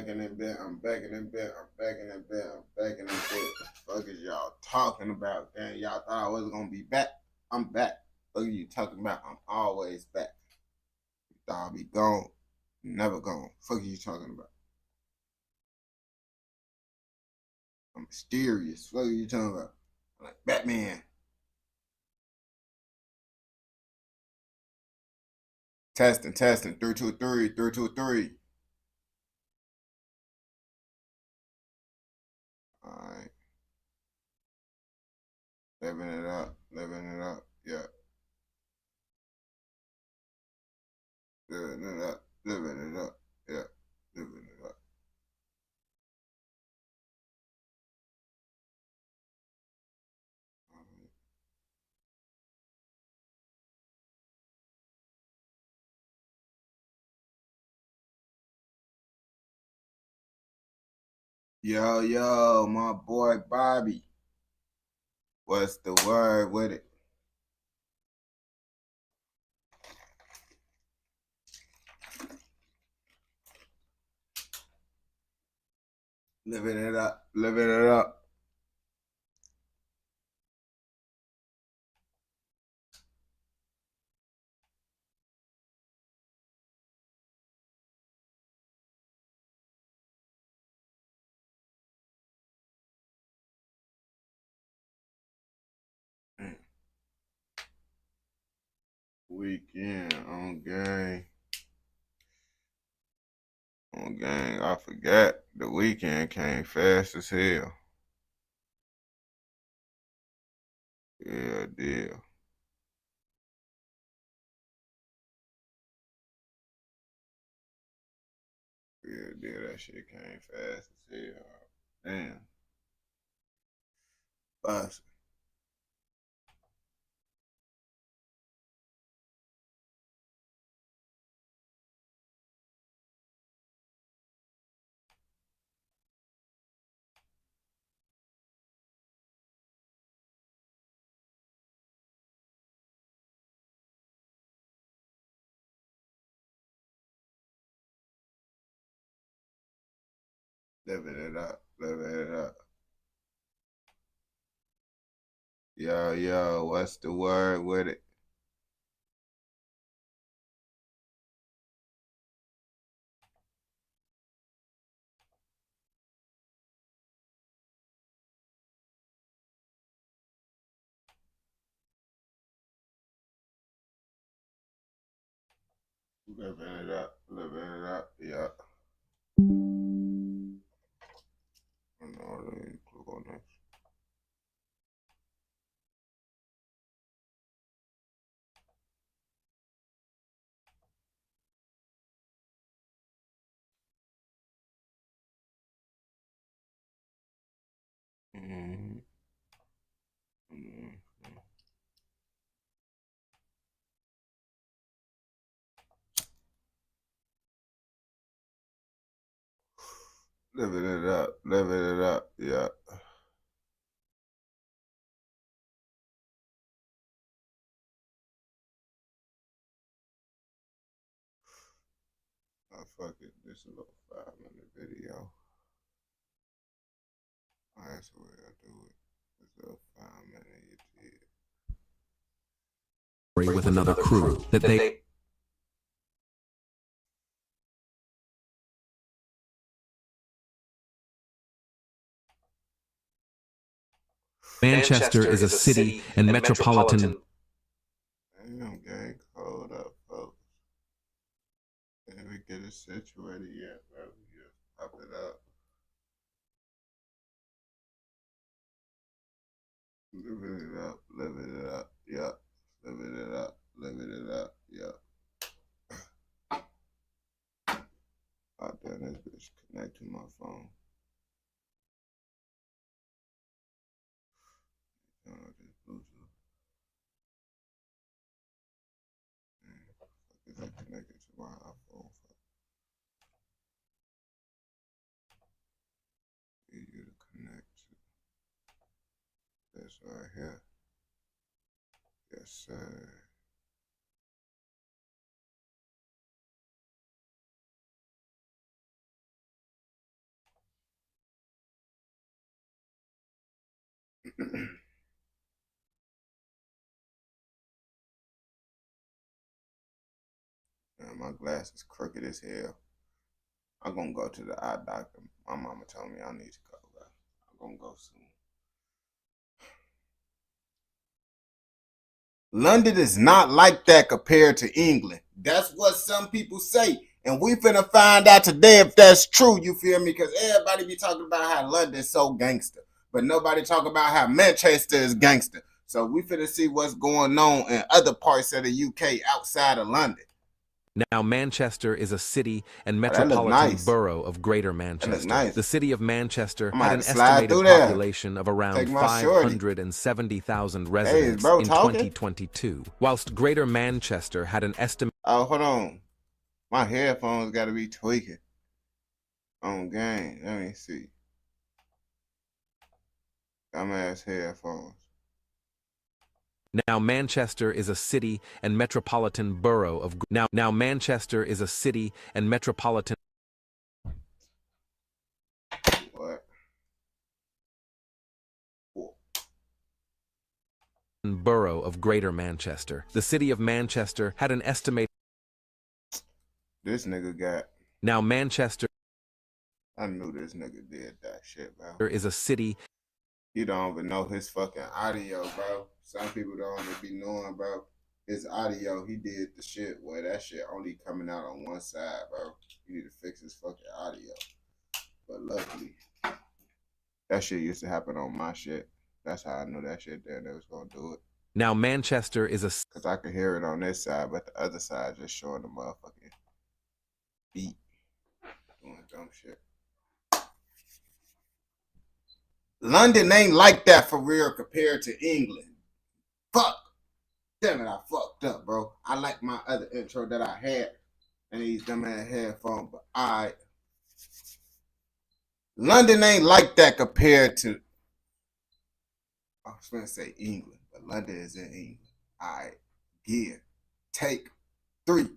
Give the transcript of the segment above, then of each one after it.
back in that bed. I'm back in that bed. I'm back in that bed. I'm back in that bed. Fuck is y'all talking about? Damn, y'all thought I was gonna be back. I'm back. What are you talking about? I'm always back. You thought I'll be gone. Never gone. Fuck are you talking about? I'm mysterious. What are you talking about? I'm like Batman. Testing, testing. 3 2 3, 3 2 3. All right. Living it up. Living it up. Yeah. Living it up. Living it up. Yeah. Living it up. All right. Yo, yo, my boy Bobby. What's the word with it? Living it up. Living it up. Weekend on gang. On gang. I forgot the weekend came fast as hell. Yeah, deal. Yeah, deal. That shit came fast as hell. Damn. Bust. Living it up. Living it up. Yo, yo, what's the word with it? Living it up. Living it up. Yeah. I know. Let me click on this. Mm-hmm. Mm-hmm. Living it up. Living it up. Yeah. Oh, fuck it. This is a little 5 minute video. That's the way I do it. It's a 5 minute you did. With another crew that they Manchester is a city and metropolitan. Damn, gang, hold up, folks. Didn't we get it situated yet, bro? We just pop it up. Living it up, living it up, yep. Living it up, living it up, yep. Out there, this bitch connect to my phone. This Bluetooth. Is that connected to my iPhone? Easier to connect to this right here. Yes, sir. Man, my glass is crooked as hell. I'm gonna go to the eye doctor. My mama told me I need to go, bro. I'm gonna go soon. London is not like that compared to England. That's what some people say. And we finna find out today if that's true, you feel me? Because everybody be talking about how London is so gangster. But nobody talk about how Manchester is gangster. So we finna see what's going on in other parts of the UK outside of London. Now, Manchester is a city and That look metropolitan nice. borough of Greater Manchester. Nice. The city of Manchester I'm had gonna an have to slide estimated through there. population of around Take my shorty. 570,000 Hey, is residents bro in talking? 2022, whilst Greater Manchester had an estimated Oh, hold on. My headphones gotta be tweaking. On game. Let me see. Dumbass headphones. Now Manchester is a city and metropolitan borough of now Manchester is a city and metropolitan What? borough of Greater Manchester. The city of Manchester had an estimated This nigga got. Now Manchester I knew this nigga did that shit, bro. is a city. You don't even know his fucking audio, bro. Some people don't even be knowing, bro. His audio, he did the shit where that shit only coming out on one side, bro. You need to fix his fucking audio. But luckily, that shit used to happen on my shit. That's how I knew that shit there they was gonna do it. Now Manchester is a Cause I could hear it on this side, but the other side just showing the motherfucking beat. Doing dumb shit. London ain't like that for real compared to England. Fuck. Damn it, I fucked up, bro. I like my other intro that I had and these dumbass headphones, but London ain't like that compared to, I was gonna say England, but London is in England. Alright, gear, take 3.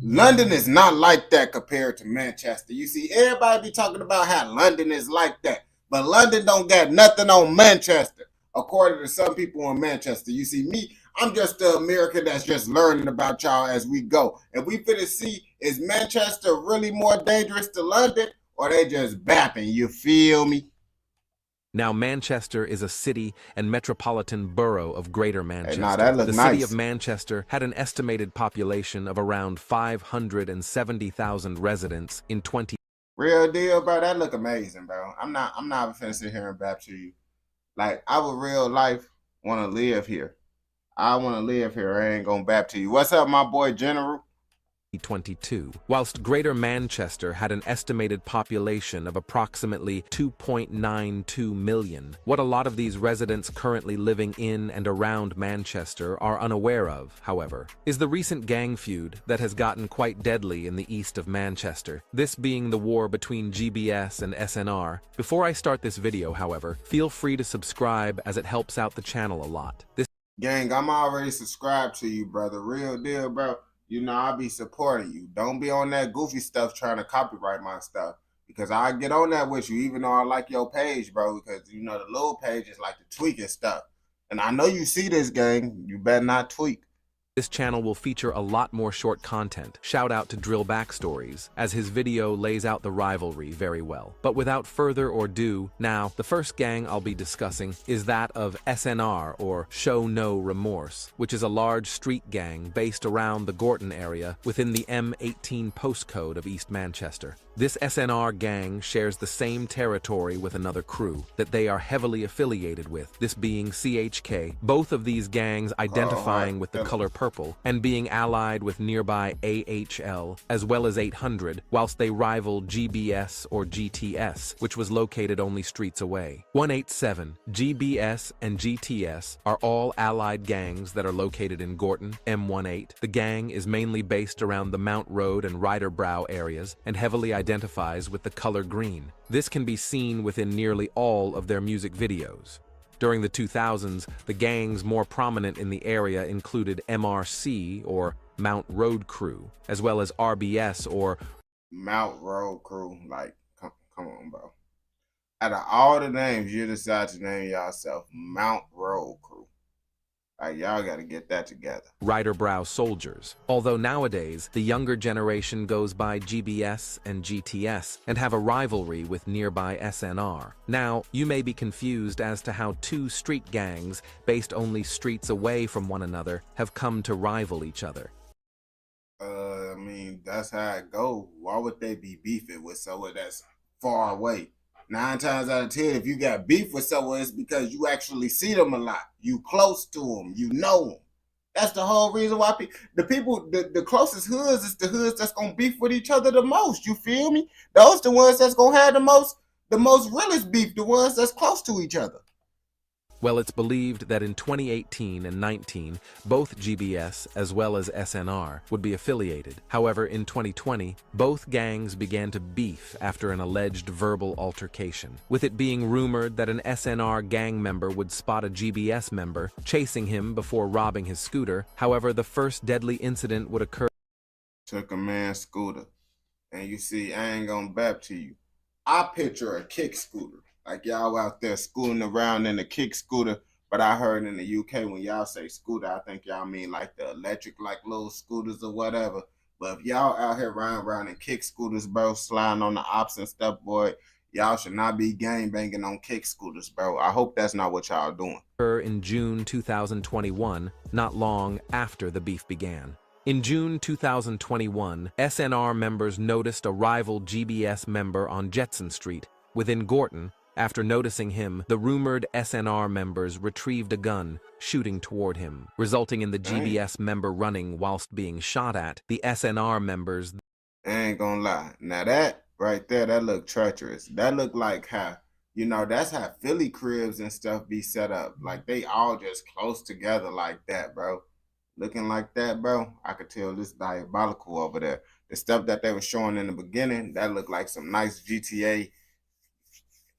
London is not like that compared to Manchester. You see, everybody be talking about how London is like that, but London don't got nothing on Manchester, according to some people in Manchester. You see, me, I'm just the American that's just learning about y'all as we go. And we finna see, is Manchester really more dangerous to London, or they just bapping, you feel me? Now Manchester is a city and metropolitan borough of Greater Manchester. Hey, nah, that look the nice. city of Manchester had an estimated population of around 570,000 residents in 20. Real deal, bro. That look amazing, bro. I'm not finna sit here and bap to you. Like, I would real life want to live here. I want to live here. I ain't gonna bap to you. What's up, my boy General? 2022, whilst Greater Manchester had an estimated population of approximately 2.92 million. What a lot of these residents currently living in and around Manchester are unaware of, however, is the recent gang feud that has gotten quite deadly in the east of Manchester, this being the war between GBS and SNR. Before I start this video, however, feel free to subscribe as it helps out the channel a lot. This gang, I'm already subscribed to you, brother. Real deal, bro. You know, I'll be supporting you. Don't be on that goofy stuff trying to copyright my stuff. Because I get on that with you, even though I like your page, bro. Because, you know, the little pages like to tweak and stuff. And I know you see this, gang. You better not tweak. This channel will feature a lot more short content. Shout out to Drill Backstories, as his video lays out the rivalry very well. But without further ado, now, the first gang I'll be discussing is that of SNR, or Show No Remorse, which is a large street gang based around the Gorton area within the M18 postcode of East Manchester. This SNR gang shares the same territory with another crew that they are heavily affiliated with, this being CHK, both of these gangs identifying with the color purple and being allied with nearby AHL as well as 800, whilst they rival GBS or GTS, which was located only streets away. 187, GBS and GTS are all allied gangs that are located in Gorton, M18. The gang is mainly based around the Mount Road and Ryderbrow areas and heavily identifies with the color green. This can be seen within nearly all of their music videos. During the 2000s, the gangs more prominent in the area included MRC, or Mount Road Crew, as well as RBS, or Mount Road Crew. Like, come on, bro. Out of all the names, you decide to name yourself Mount Road Crew. Like, y'all got to get that together. Rider Brow soldiers. Although nowadays, the younger generation goes by GBS and GTS and have a rivalry with nearby SNR. Now, you may be confused as to how two street gangs, based only streets away from one another, have come to rival each other. I mean, that's how it goes. Why would they be beefing with someone that's far away? 9 times out of 10, if you got beef with someone, it's because you actually see them a lot. You close to them. You know them. That's the whole reason why the closest hoods is the hoods that's going to beef with each other the most. You feel me? Those the ones that's going to have the most realest beef, the ones that's close to each other. Well, it's believed that in 2018 and 19, both GBS as well as SNR would be affiliated. However, in 2020, both gangs began to beef after an alleged verbal altercation, with it being rumored that an SNR gang member would spot a GBS member chasing him before robbing his scooter. However, the first deadly incident would occur. Took a man's scooter, and you see, I ain't gonna bap to you. I picture a kick scooter. Like y'all out there scooting around in a kick scooter, but I heard in the UK when y'all say scooter, I think y'all mean like the electric, like little scooters or whatever. But if y'all out here riding around in kick scooters, bro, sliding on the ops and stuff, boy, y'all should not be gang banging on kick scooters, bro. I hope that's not what y'all doing. In June 2021, not long after the beef began. In June 2021, SNR members noticed a rival GBS member on Jetson Street within Gorton. After noticing him, the rumored SNR members retrieved a gun, shooting toward him, resulting in the GBS member running whilst being shot at. The SNR members... I ain't gonna lie. Now that right there, that look treacherous. That look like how, you know, that's how Philly cribs and stuff be set up. Like, they all just close together like that, bro. Looking like that, bro, I could tell this diabolical over there. The stuff that they were showing in the beginning, that looked like some nice GTA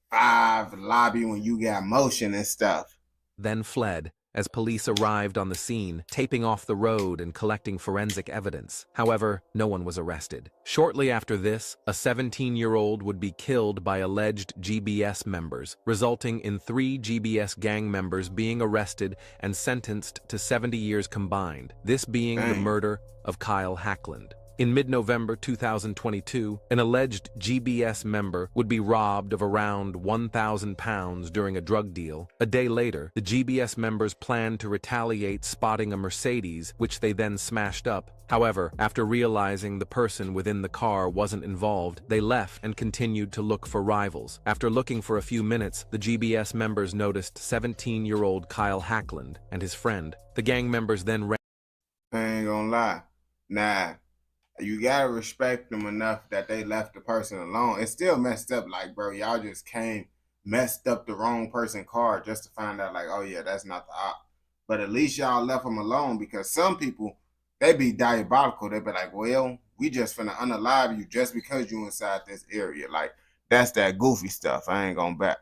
5 lobby when you got motion and stuff. Then fled as police arrived on the scene, taping off the road and collecting forensic evidence. However, no one was arrested. Shortly after this, a 17-year-old would be killed by alleged GBS members, resulting in 3 GBS gang members being arrested and sentenced to 70 years combined, this being the murder of Kyle Hackland. In mid-November 2022, an alleged GBS member would be robbed of around £1,000 during a drug deal. A day later, the GBS members planned to retaliate, spotting a Mercedes, which they then smashed up. However, after realizing the person within the car wasn't involved, they left and continued to look for rivals. After looking for a few minutes, the GBS members noticed 17-year-old Kyle Hackland and his friend. The gang members then ran. I ain't gonna lie. Nah. You gotta respect them enough that they left the person alone. It's still messed up, like, bro, y'all just messed up the wrong person car just to find out, like, oh yeah, that's not the op. But at least y'all left them alone, because some people, they be diabolical. They be like, well, we just finna unalive you just because you inside this area. Like, that's that goofy stuff. I ain't gonna back.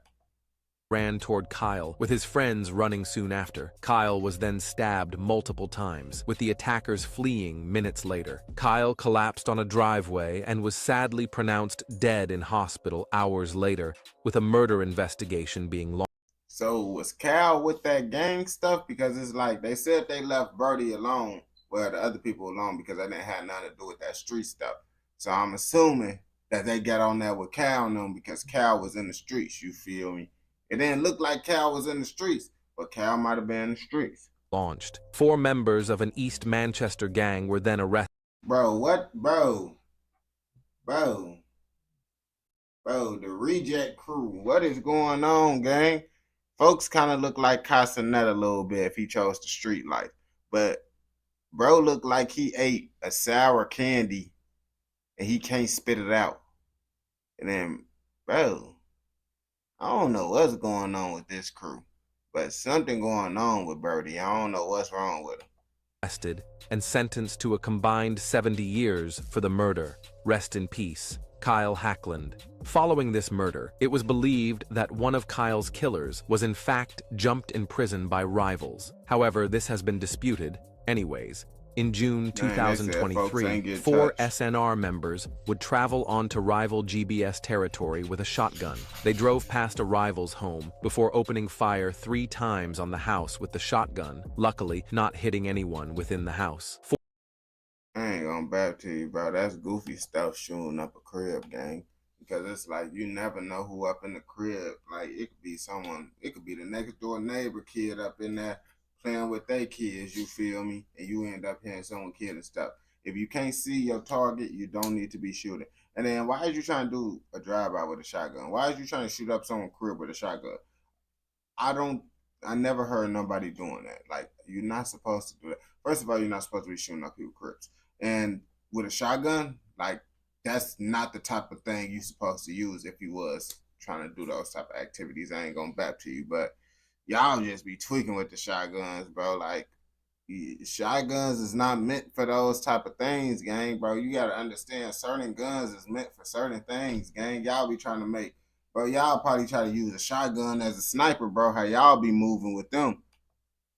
Ran toward Kyle, with his friends running soon after. Kyle was then stabbed multiple times, with the attackers fleeing minutes later. Kyle collapsed on a driveway and was sadly pronounced dead in hospital hours later, with a murder investigation being launched. So was Cal with that gang stuff? Because it's like they said they left Birdie alone, well, the other people alone, because they didn't have nothing to do with that street stuff. So I'm assuming that they got on there with Cal and them because Cal was in the streets, you feel me? It didn't look like Cal was in the streets, but Cal might have been in the streets. Launched. 4 members of an East Manchester gang were then arrested. Bro, what? Bro, the reject crew. What is going on, gang? Folks kind of look like Castanet a little bit if he chose the street life. But bro looked like he ate a sour candy and he can't spit it out. And then, bro, I don't know what's going on with this crew, but something going on with Birdie. I don't know what's wrong with him. Arrested and sentenced to a combined 70 years for the murder. Rest in peace, Kyle Hackland. Following this murder, it was believed that one of Kyle's killers was in fact jumped in prison by rivals. However, this has been disputed. Anyways, In June Dang, they said folks 2023, ain't get 4 touched. SNR members would travel onto rival GBS territory with a shotgun. They drove past a rival's home before opening fire 3 times on the house with the shotgun, luckily not hitting anyone within the house. I ain't gonna back to you, bro. That's goofy stuff shooting up a crib, gang. Because it's like you never know who up in the crib. Like it could be someone, it could be the next door neighbor kid up in there playing with their kids, you feel me? And you end up hearing someone killing stuff. If you can't see your target, you don't need to be shooting. And then why is you trying to do a drive-by with a shotgun? Why is you trying to shoot up someone's crib with a shotgun? I don't. I never heard nobody doing that. Like you're not supposed to do that. First of all, you're not supposed to be shooting up people's cribs. And with a shotgun, like that's not the type of thing you're supposed to use if you was trying to do those type of activities. I ain't gonna back to you, but y'all just be tweaking with the shotguns, bro. Like shotguns is not meant for those type of things, gang, bro. You gotta understand certain guns is meant for certain things, gang. Y'all be trying to make, bro. Y'all probably try to use a shotgun as a sniper, bro. How y'all be moving with them?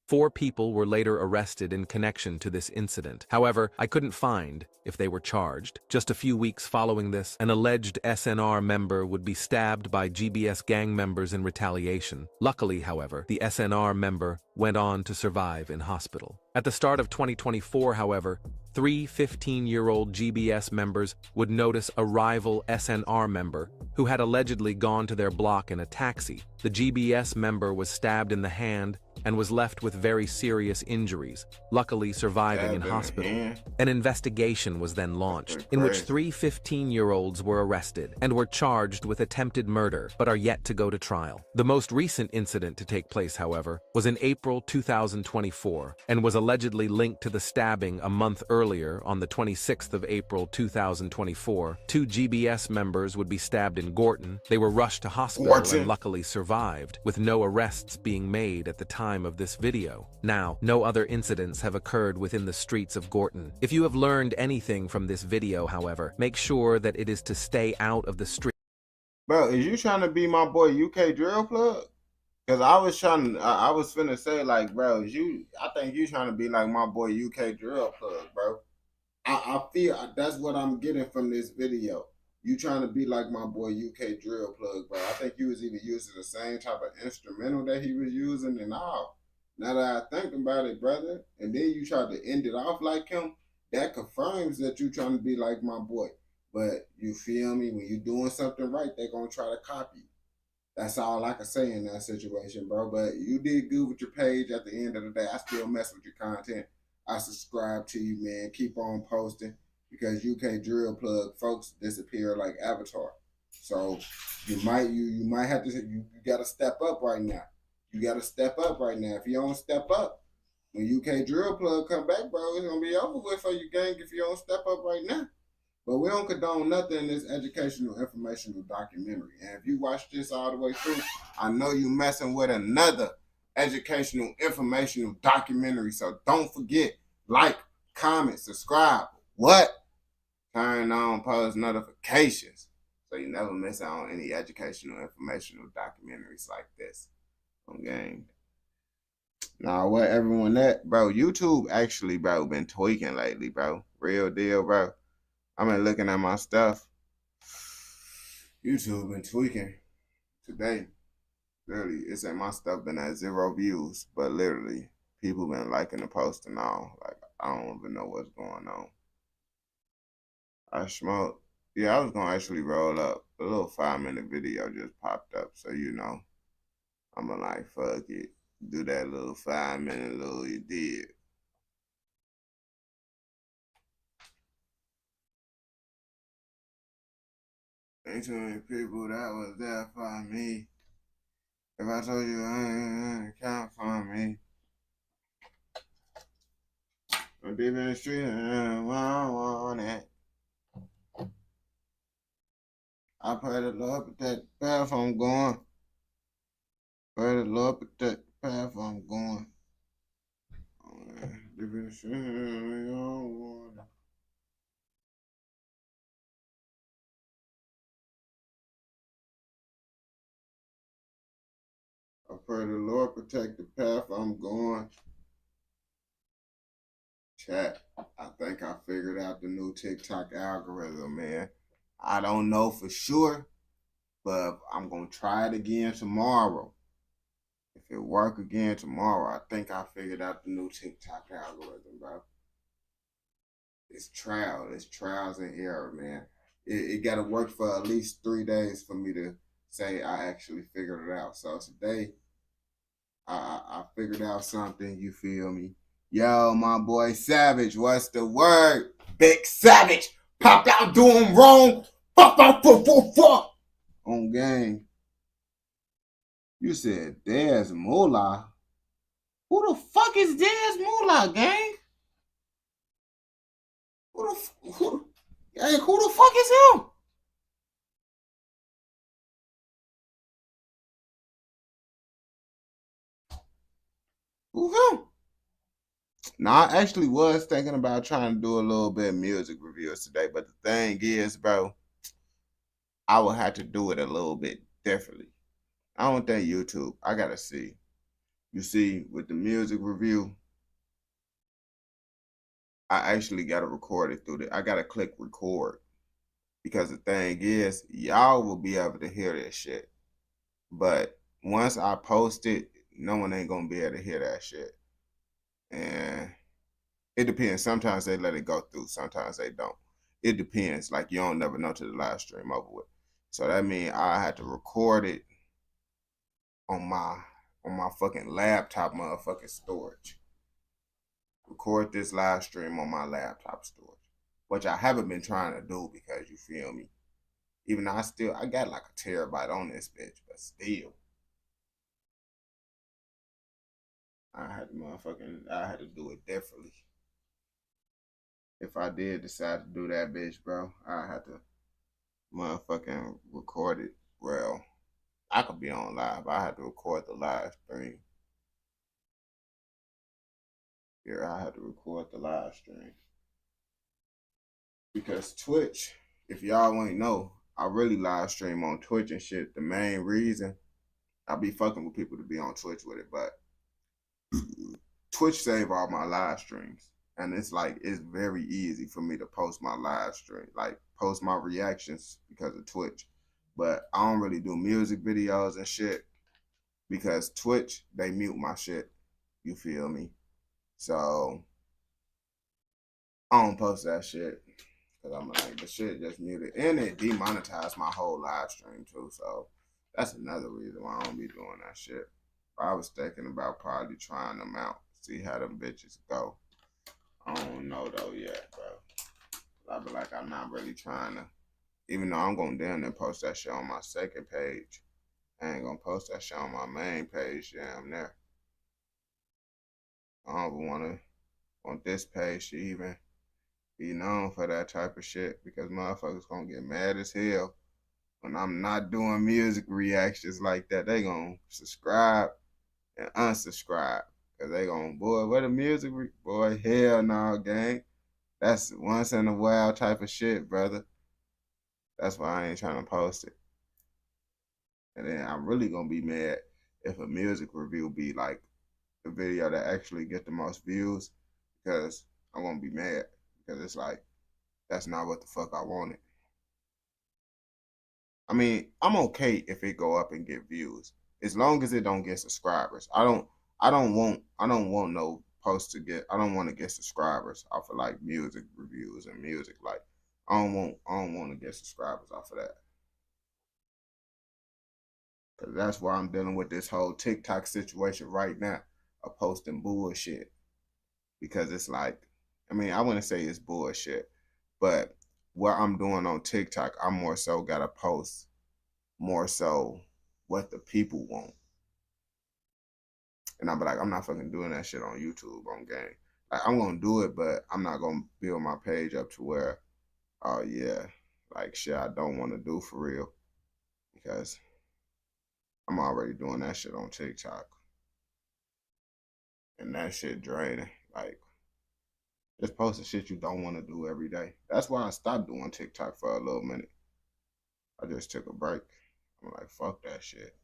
4 people were later arrested in connection to this incident. However, I couldn't find if they were charged. Just a few weeks following this, an alleged SNR member would be stabbed by GBS gang members in retaliation. Luckily, however, the SNR member went on to survive in hospital. At the start of 2024, however, 3 15-year-old GBS members would notice a rival SNR member who had allegedly gone to their block in a taxi. The GBS member was stabbed in the hand and was left with very serious injuries, luckily surviving in hospital. An investigation was then launched, in which 3 15-year-olds were arrested and were charged with attempted murder, but are yet to go to trial. The most recent incident to take place, however, was in April 2024, and was allegedly linked to the stabbing a month earlier on the 26th of April 2024. 2 GBS members would be stabbed in Gorton. They were rushed to hospital and luckily survived, with no arrests being made at the time of this video. Now, no other incidents have occurred within the streets of Gorton. If you have learned anything from this video, however, make sure that it is to stay out of the street. Bro, is you trying to be my boy UK Drill Plug? Cause I was trying, I was finna say like, bro, I think you trying to be like my boy UK Drill Plug, bro. I feel that's what I'm getting from this video. You trying to be like my boy UK Drill Plug, bro. I think you was even using the same type of instrumental that he was using and all. Now that I think about it, brother, and then you tried to end it off like him, that confirms that you trying to be like my boy. But you feel me? When you doing something right, they're gonna try to copy you. That's all I can say in that situation, bro. But you did good with your page. At the end of the day, I still mess with your content. I subscribe to you, man. Keep on posting because UK Drill Plug folks disappear like Avatar. So you might have to you got to step up right now. You got to step up right now. If you don't step up, when UK Drill Plug come back, bro, it's gonna be over with for you, gang. If you don't step up right now. But we don't condone nothing in this educational, informational documentary. And if you watch this all the way through, I know you messing with another educational, informational documentary. So don't forget, like, comment, subscribe. What? Turn on post notifications so you never miss out on any educational, informational documentaries like this. Okay. Now, what everyone that, bro, YouTube actually, bro, been tweaking lately, bro. Real deal, bro. I've been looking at my stuff. YouTube been tweaking today. Literally, it's at my stuff been at 0 views, but literally, people been liking the post and all. Like, I don't even know what's going on. I smoked. Yeah, I was gonna actually roll up. A little 5-minute video just popped up, so you know, I'm gonna like, fuck it. Do that little 5-minute little you did. Ain't too many people that was there for me. If I told you I ain't count for me. I'm deep in the street and I want it. I pray the Lord protect the path I'm going. Pray the Lord protect the path I'm going. Deep in the street and I want it. I pray the Lord protect the path I'm going. Chat, I think I figured out the new TikTok algorithm, man. I don't know for sure, but I'm gonna try it again tomorrow. If it work again tomorrow, I think I figured out the new TikTok algorithm, bro. It's trials and error, man. It got to work for at least 3 days for me to say I actually figured it out. So today, I figured out something. You feel me? Yo, my boy Savage, what's the word? Big Savage, pop out doing wrong. Fuck, fuck, fuck, fuck, fuck. On game. You said Dez Moolah. Who the fuck is Dez Moolah, gang? Who the fuck is him? Who him? Now, I actually was thinking about trying to do a little bit of music reviews today, but the thing is, bro, I will have to do it a little bit differently. I don't think YouTube. I gotta see. You see, with the music review, I actually gotta record it through I gotta click record because the thing is, y'all will be able to hear this shit. But once I post it, no one ain't gonna be able to hear that shit. And it depends. Sometimes they let it go through. Sometimes they don't. It depends. Like you don't never know till the live stream over with. So that means I had to record it on my fucking laptop motherfucking storage. Record this live stream on my laptop storage, which I haven't been trying to do because you feel me. Even though I got like a terabyte on this bitch, but still, I had to do it differently. If I did decide to do that bitch, bro, I had to motherfucking record it. Well, I could be on live. I had to record the live stream. Here, I had to record the live stream. Because Twitch, if y'all ain't know, I really live stream on Twitch and shit. The main reason I be fucking with people to be on Twitch with it, but Twitch save all my live streams. And it's very easy for me to post my live stream, like post my reactions because of Twitch. But I don't really do music videos and shit because Twitch, they mute my shit. You feel me? So I don't post that shit because I'm like, the shit just muted. And it demonetized my whole live stream too. So that's another reason why I don't be doing that shit. I was thinking about probably trying them out, see how them bitches go. I don't know though yet, bro. I be like, I'm not really trying to, even though I'm going down and post that shit on my second page, I ain't gonna post that shit on my main page. Yeah, I'm there. I don't want this page to even be known for that type of shit because motherfuckers gonna get mad as hell when I'm not doing music reactions like that. They gonna subscribe and unsubscribe because they gonna, boy, what a music, boy, hell no, gang. That's once in a while type of shit, brother. That's why I ain't trying to post it. And then I'm really gonna be mad if a music review be like the video that actually get the most views because I'm gonna be mad because it's like that's not what the fuck I wanted. I mean, I'm okay if it go up and get views as long as it don't get subscribers. I don't want no post to get. I don't want to get subscribers off of like music reviews and music. Like I don't want to get subscribers off of that. Cause that's why I'm dealing with this whole TikTok situation right now of posting bullshit. Because it's like, I mean, I wouldn't say it's bullshit, but what I'm doing on TikTok, I'm more so gotta post more so what the people want. And I'm like, I'm not fucking doing that shit on YouTube on game. Like I'm gonna do it, but I'm not gonna build my page up to where, oh yeah, like shit I don't want to do for real. Because I'm already doing that shit on TikTok. And that shit draining. Like just posting shit you don't want to do every day. That's why I stopped doing TikTok for a little minute. I just took a break. I'm like, fuck that shit.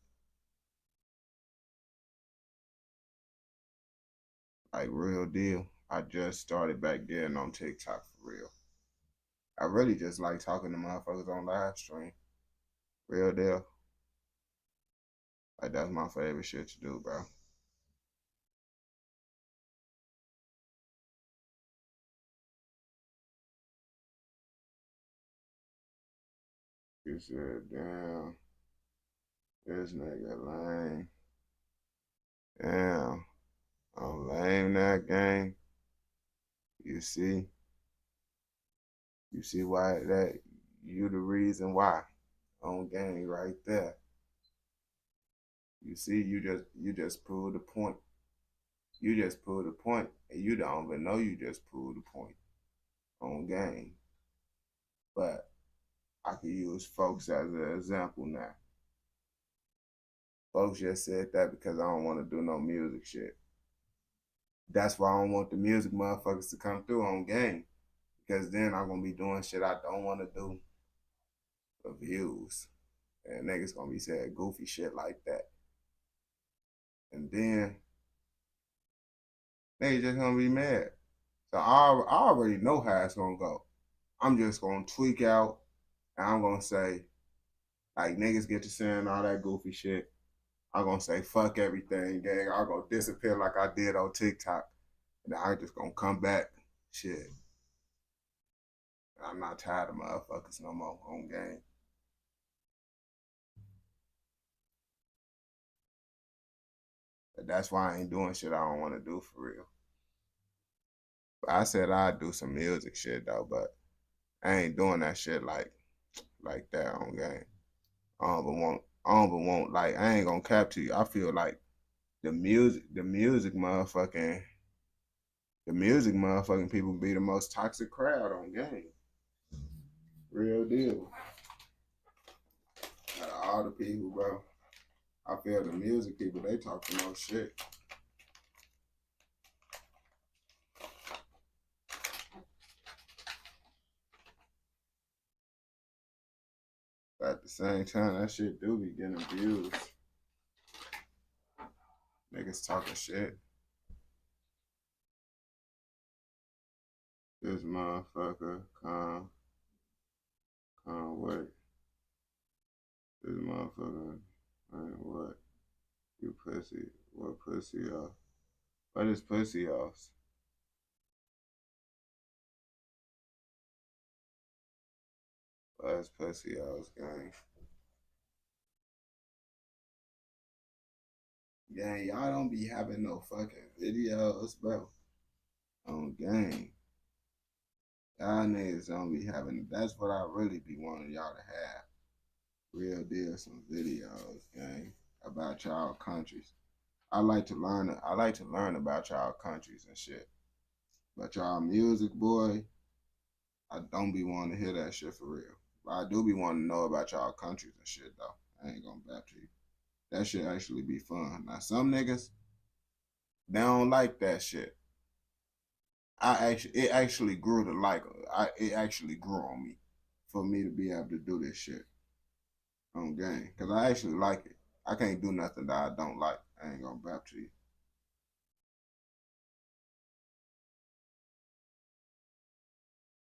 Like real deal. I just started back getting on TikTok for real. I really just like talking to motherfuckers on live stream. Real deal. Like that's my favorite shit to do, bro. You said, damn, this nigga lame. Damn, I'm lame that game. You see? You see why that you the reason why on game right there. You see, you just proved the point. You just proved the point, and you don't even know you just proved the point on game. But I could use folks as an example now. Folks just said that because I don't want to do no music shit. That's why I don't want the music motherfuckers to come through on game. Because then I'm gonna be doing shit I don't want to do for views. And niggas gonna be saying goofy shit like that. And then they just gonna be mad. So I already know how it's gonna go. I'm just gonna tweak out and I'm gonna say, like niggas get to saying all that goofy shit. I'm gonna say fuck everything, gang. I'm gonna disappear like I did on TikTok. And I'm just gonna come back. Shit. I'm not tired of motherfuckers no more on game. But that's why I ain't doing shit I don't wanna do for real. But I said I'd do some music shit though, but I ain't doing that shit like that on game. I don't even want like I ain't gonna cap to you. I feel like the music motherfucking people be the most toxic crowd on game. Real deal. Out of all the people, bro, I feel the music people, they talk the most shit. But at the same time, that shit do be getting abused. Niggas talking shit. This motherfucker, wait. This motherfucker, man, what? You pussy. What pussy off? What is pussy off? What is pussy off, gang? Gang, y'all don't be having no fucking videos, bro. On game. Y'all niggas don't be having, that's what I really be wanting y'all to have. Real deal, some videos, gang, about y'all countries. I like to learn about y'all countries and shit. But y'all music, boy, I don't be wanting to hear that shit for real. But I do be wanting to know about y'all countries and shit though. I ain't gonna back to you. That shit actually be fun. Now some niggas, they don't like that shit. It actually grew to like it actually grew on me for me to be able to do this shit on game. Cause I actually like it. I can't do nothing that I don't like. I ain't gonna back to you.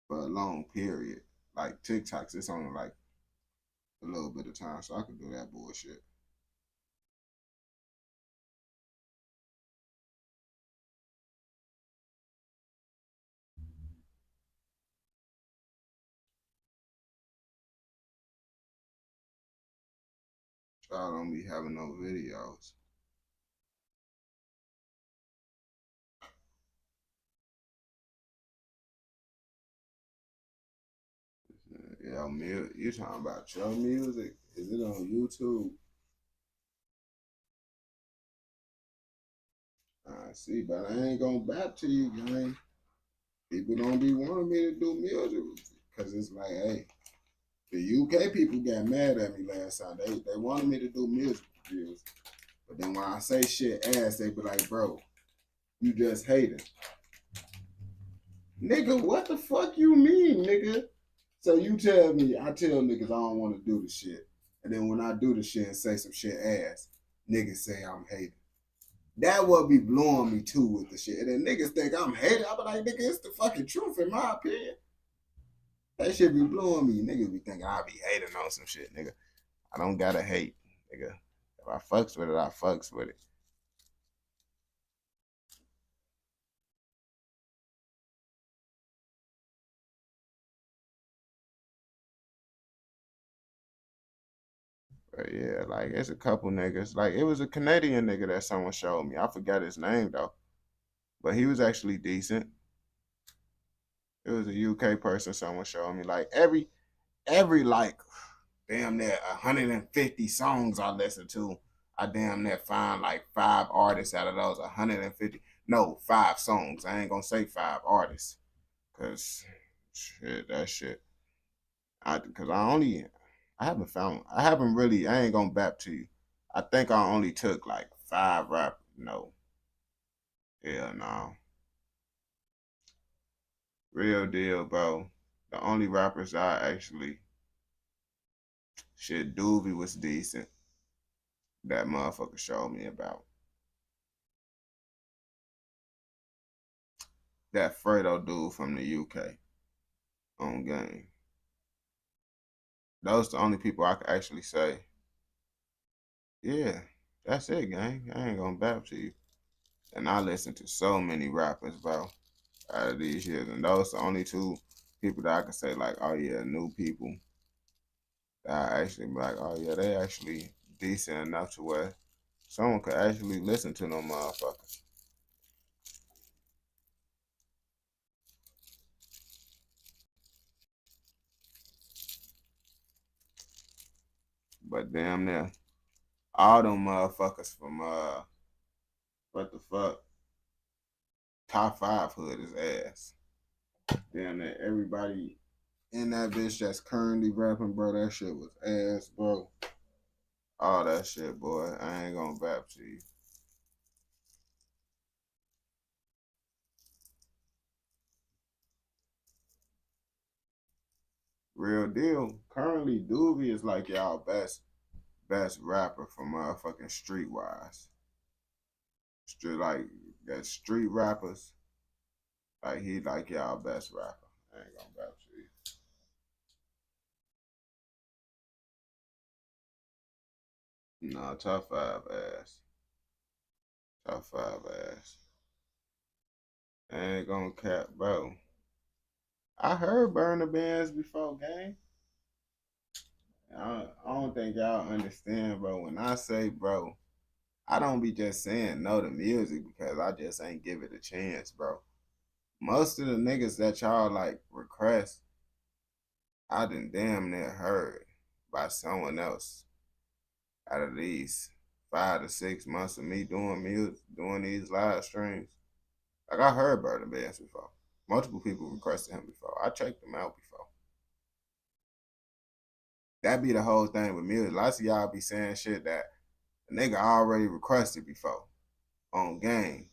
For a long period. Like TikToks, it's only like a little bit of time, so I could do that bullshit. Y'all don't be having no videos. Yeah, you talking about your music? Is it on YouTube? I see, but I ain't gonna back to you, gang. People don't be wanting me to do music because it's like, hey, the UK people got mad at me last time. They wanted me to do music reviews, but then when I say shit ass, they be like, bro, you just hating. Nigga, what the fuck you mean, nigga? So you tell me, I tell niggas I don't want to do the shit. And then when I do the shit and say some shit ass, niggas say I'm hating. That would be blowing me too with the shit. And then niggas think I'm hating. I be like, nigga, it's the fucking truth in my opinion. That shit be blowing me. Niggas be thinking I be hating on some shit, nigga. I don't gotta hate, nigga. If I fucks with it, I fucks with it. But yeah, like it's a couple niggas. Like it was a Canadian nigga that someone showed me. I forgot his name though. But he was actually decent. It was a UK person someone showed me. Like every like damn near 150 songs I listen to, I damn near find like 5 artists out of those 150. No, 5 songs. I ain't gonna say 5 artists. Cause shit, that shit. Cause I haven't really, I ain't gonna bap to you. I think I only took like 5 rap. No, hell no. Real deal, bro. The only rappers I actually, shit, Doobie was decent. That motherfucker showed me about. That Fredo dude from the UK on game. Those the only people I could actually say, yeah, that's it, gang. I ain't gonna bap to you. And I listen to so many rappers, bro, out of these years. And those the only 2 people that I could say, like, oh yeah, new people that I actually be like, oh yeah, they actually decent enough to where someone could actually listen to them motherfuckers. But damn near all them motherfuckers from what the fuck, top 5 hood is ass. Damn near everybody in that bitch that's currently rapping, bro, that shit was ass, bro. All that shit, boy. I ain't gonna bap to you. Real deal. Currently, Doobie is like y'all best rapper for motherfucking streetwise. Street like that street rappers. Like he like y'all best rapper. I ain't gonna bap to you. No, top 5 ass. Top 5 ass. I ain't gonna cap, bro. I heard Burner Bands before, gang. I don't think y'all understand, bro. When I say, bro, I don't be just saying no to music because I just ain't give it a chance, bro. Most of the niggas that y'all like request, I done damn near heard by someone else out of these 5 to 6 months of me doing music, doing these live streams. Like I heard Burner Bands before. Multiple people requested him before. I checked him out before. That be the whole thing with music. Lots of y'all be saying shit that a nigga already requested before on game.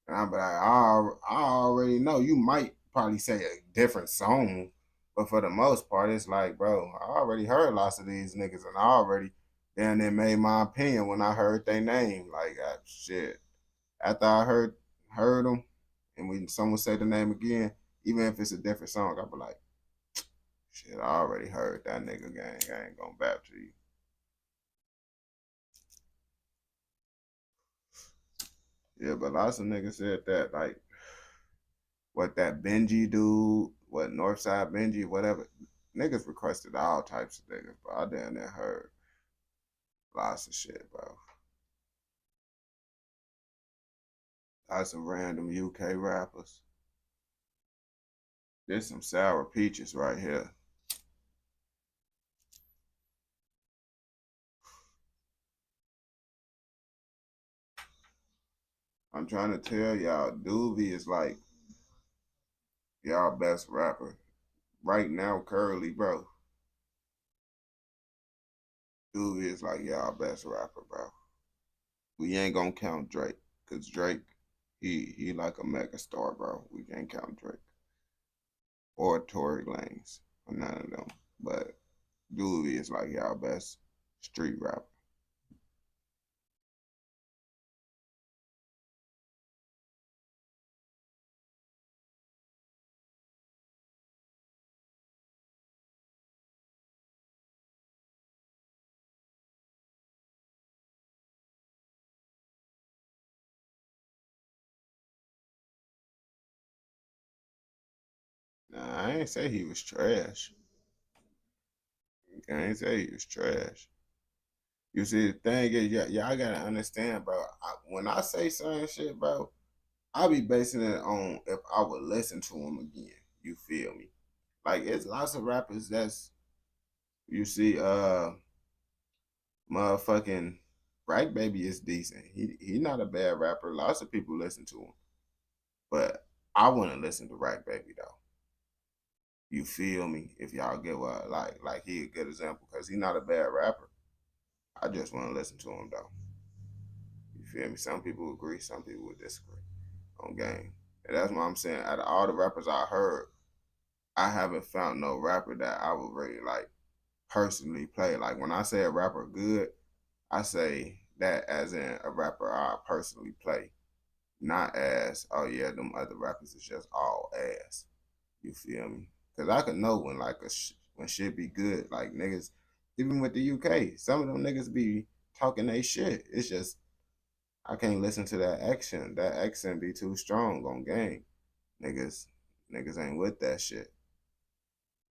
And I'm like, I already know. You might probably say a different song, but for the most part, it's like, bro, I already heard lots of these niggas, and I already damn near made my opinion when I heard their name. Like, shit. After I heard them, and when someone say the name again, even if it's a different song, I be like, shit, I already heard that nigga gang. I ain't gonna bap to you. Yeah, but lots of niggas said that, like, what that Benji dude, what Northside Benji, whatever. Niggas requested all types of niggas, but I damn near heard lots of shit, bro. Lots of random UK rappers. There's some sour peaches right here. I'm trying to tell y'all, Doobie is like y'all best rapper. Right now, currently, bro. Doobie is like y'all best rapper, bro. We ain't gonna count Drake, cause Drake, he like a mega star, bro. We can't count Drake or Tory Lanez or none of them. But Doobie is like y'all best street rapper. I ain't say he was trash. I ain't say he was trash. You see, the thing is, y'all gotta understand, bro. When I say certain shit, bro, I be basing it on if I would listen to him again. You feel me? Like it's lots of rappers that's you see, motherfucking Rack Baby is decent. He not a bad rapper. Lots of people listen to him, but I wouldn't listen to Rack Baby though. You feel me? If y'all get what like he a good example because he not a bad rapper. I just want to listen to him though. You feel me? Some people agree, some people would disagree on game. And that's what I'm saying. Out of all the rappers I heard, I haven't found no rapper that I would really like personally play. Like when I say a rapper good, I say that as in a rapper I personally play, not as oh yeah, them other rappers is just all ass. You feel me? Because I could know when like when shit be good. Like niggas, even with the UK, some of them niggas be talking they shit. It's just I can't listen to that action. That accent be too strong on game. Niggas, niggas ain't with that shit.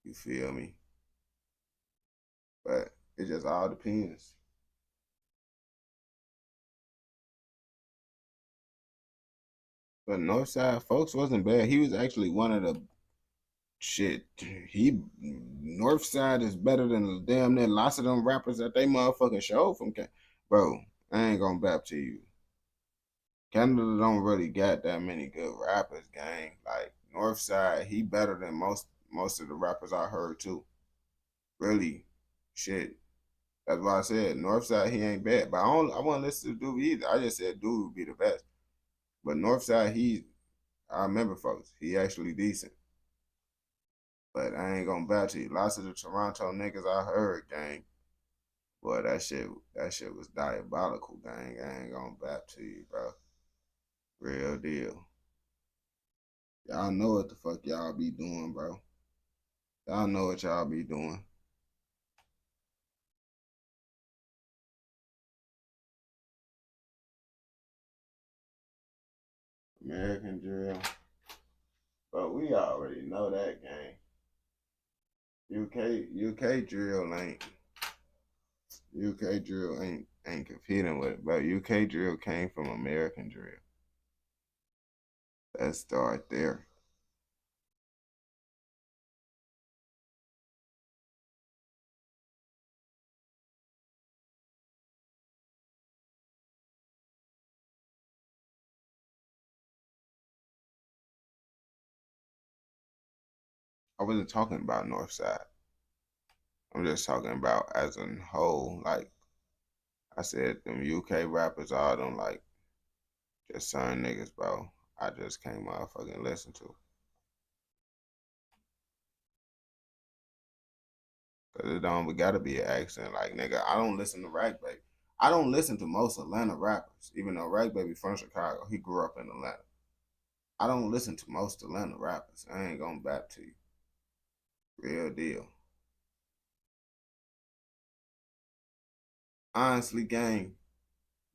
You feel me? But it just all depends. But Northside folks wasn't bad. He was actually one of the shit. He Northside is better than the damn near lots of them rappers that they motherfucking show from. Bro, I ain't gonna bap to you. Canada don't really got that many good rappers, gang. Like Northside, he better than most of the rappers I heard too. Really, shit. That's why I said Northside, he ain't bad. But I won't listen to Dude either. I just said Dude would be the best. But Northside, I remember folks, he actually decent. But I ain't gonna bat to you. Lots of the Toronto niggas I heard, gang. Boy, that shit was diabolical, gang. I ain't gonna bat to you, bro. Real deal. Y'all know what the fuck y'all be doing, bro. Y'all know what y'all be doing. American drill. But we already know that, gang. UK drill ain't competing with it, but UK drill came from American drill. Let's start there. I wasn't talking about Northside. I'm just talking about as a whole. Like I said, them UK rappers, all them like just certain niggas, bro. I just can't motherfucking listen to. Cause it don't gotta be an accent. Like nigga, I don't listen to Rag Baby. I don't listen to most Atlanta rappers, even though Rag Baby from Chicago. He grew up in Atlanta. I don't listen to most Atlanta rappers. I ain't gonna back to you. Real deal. Honestly, gang,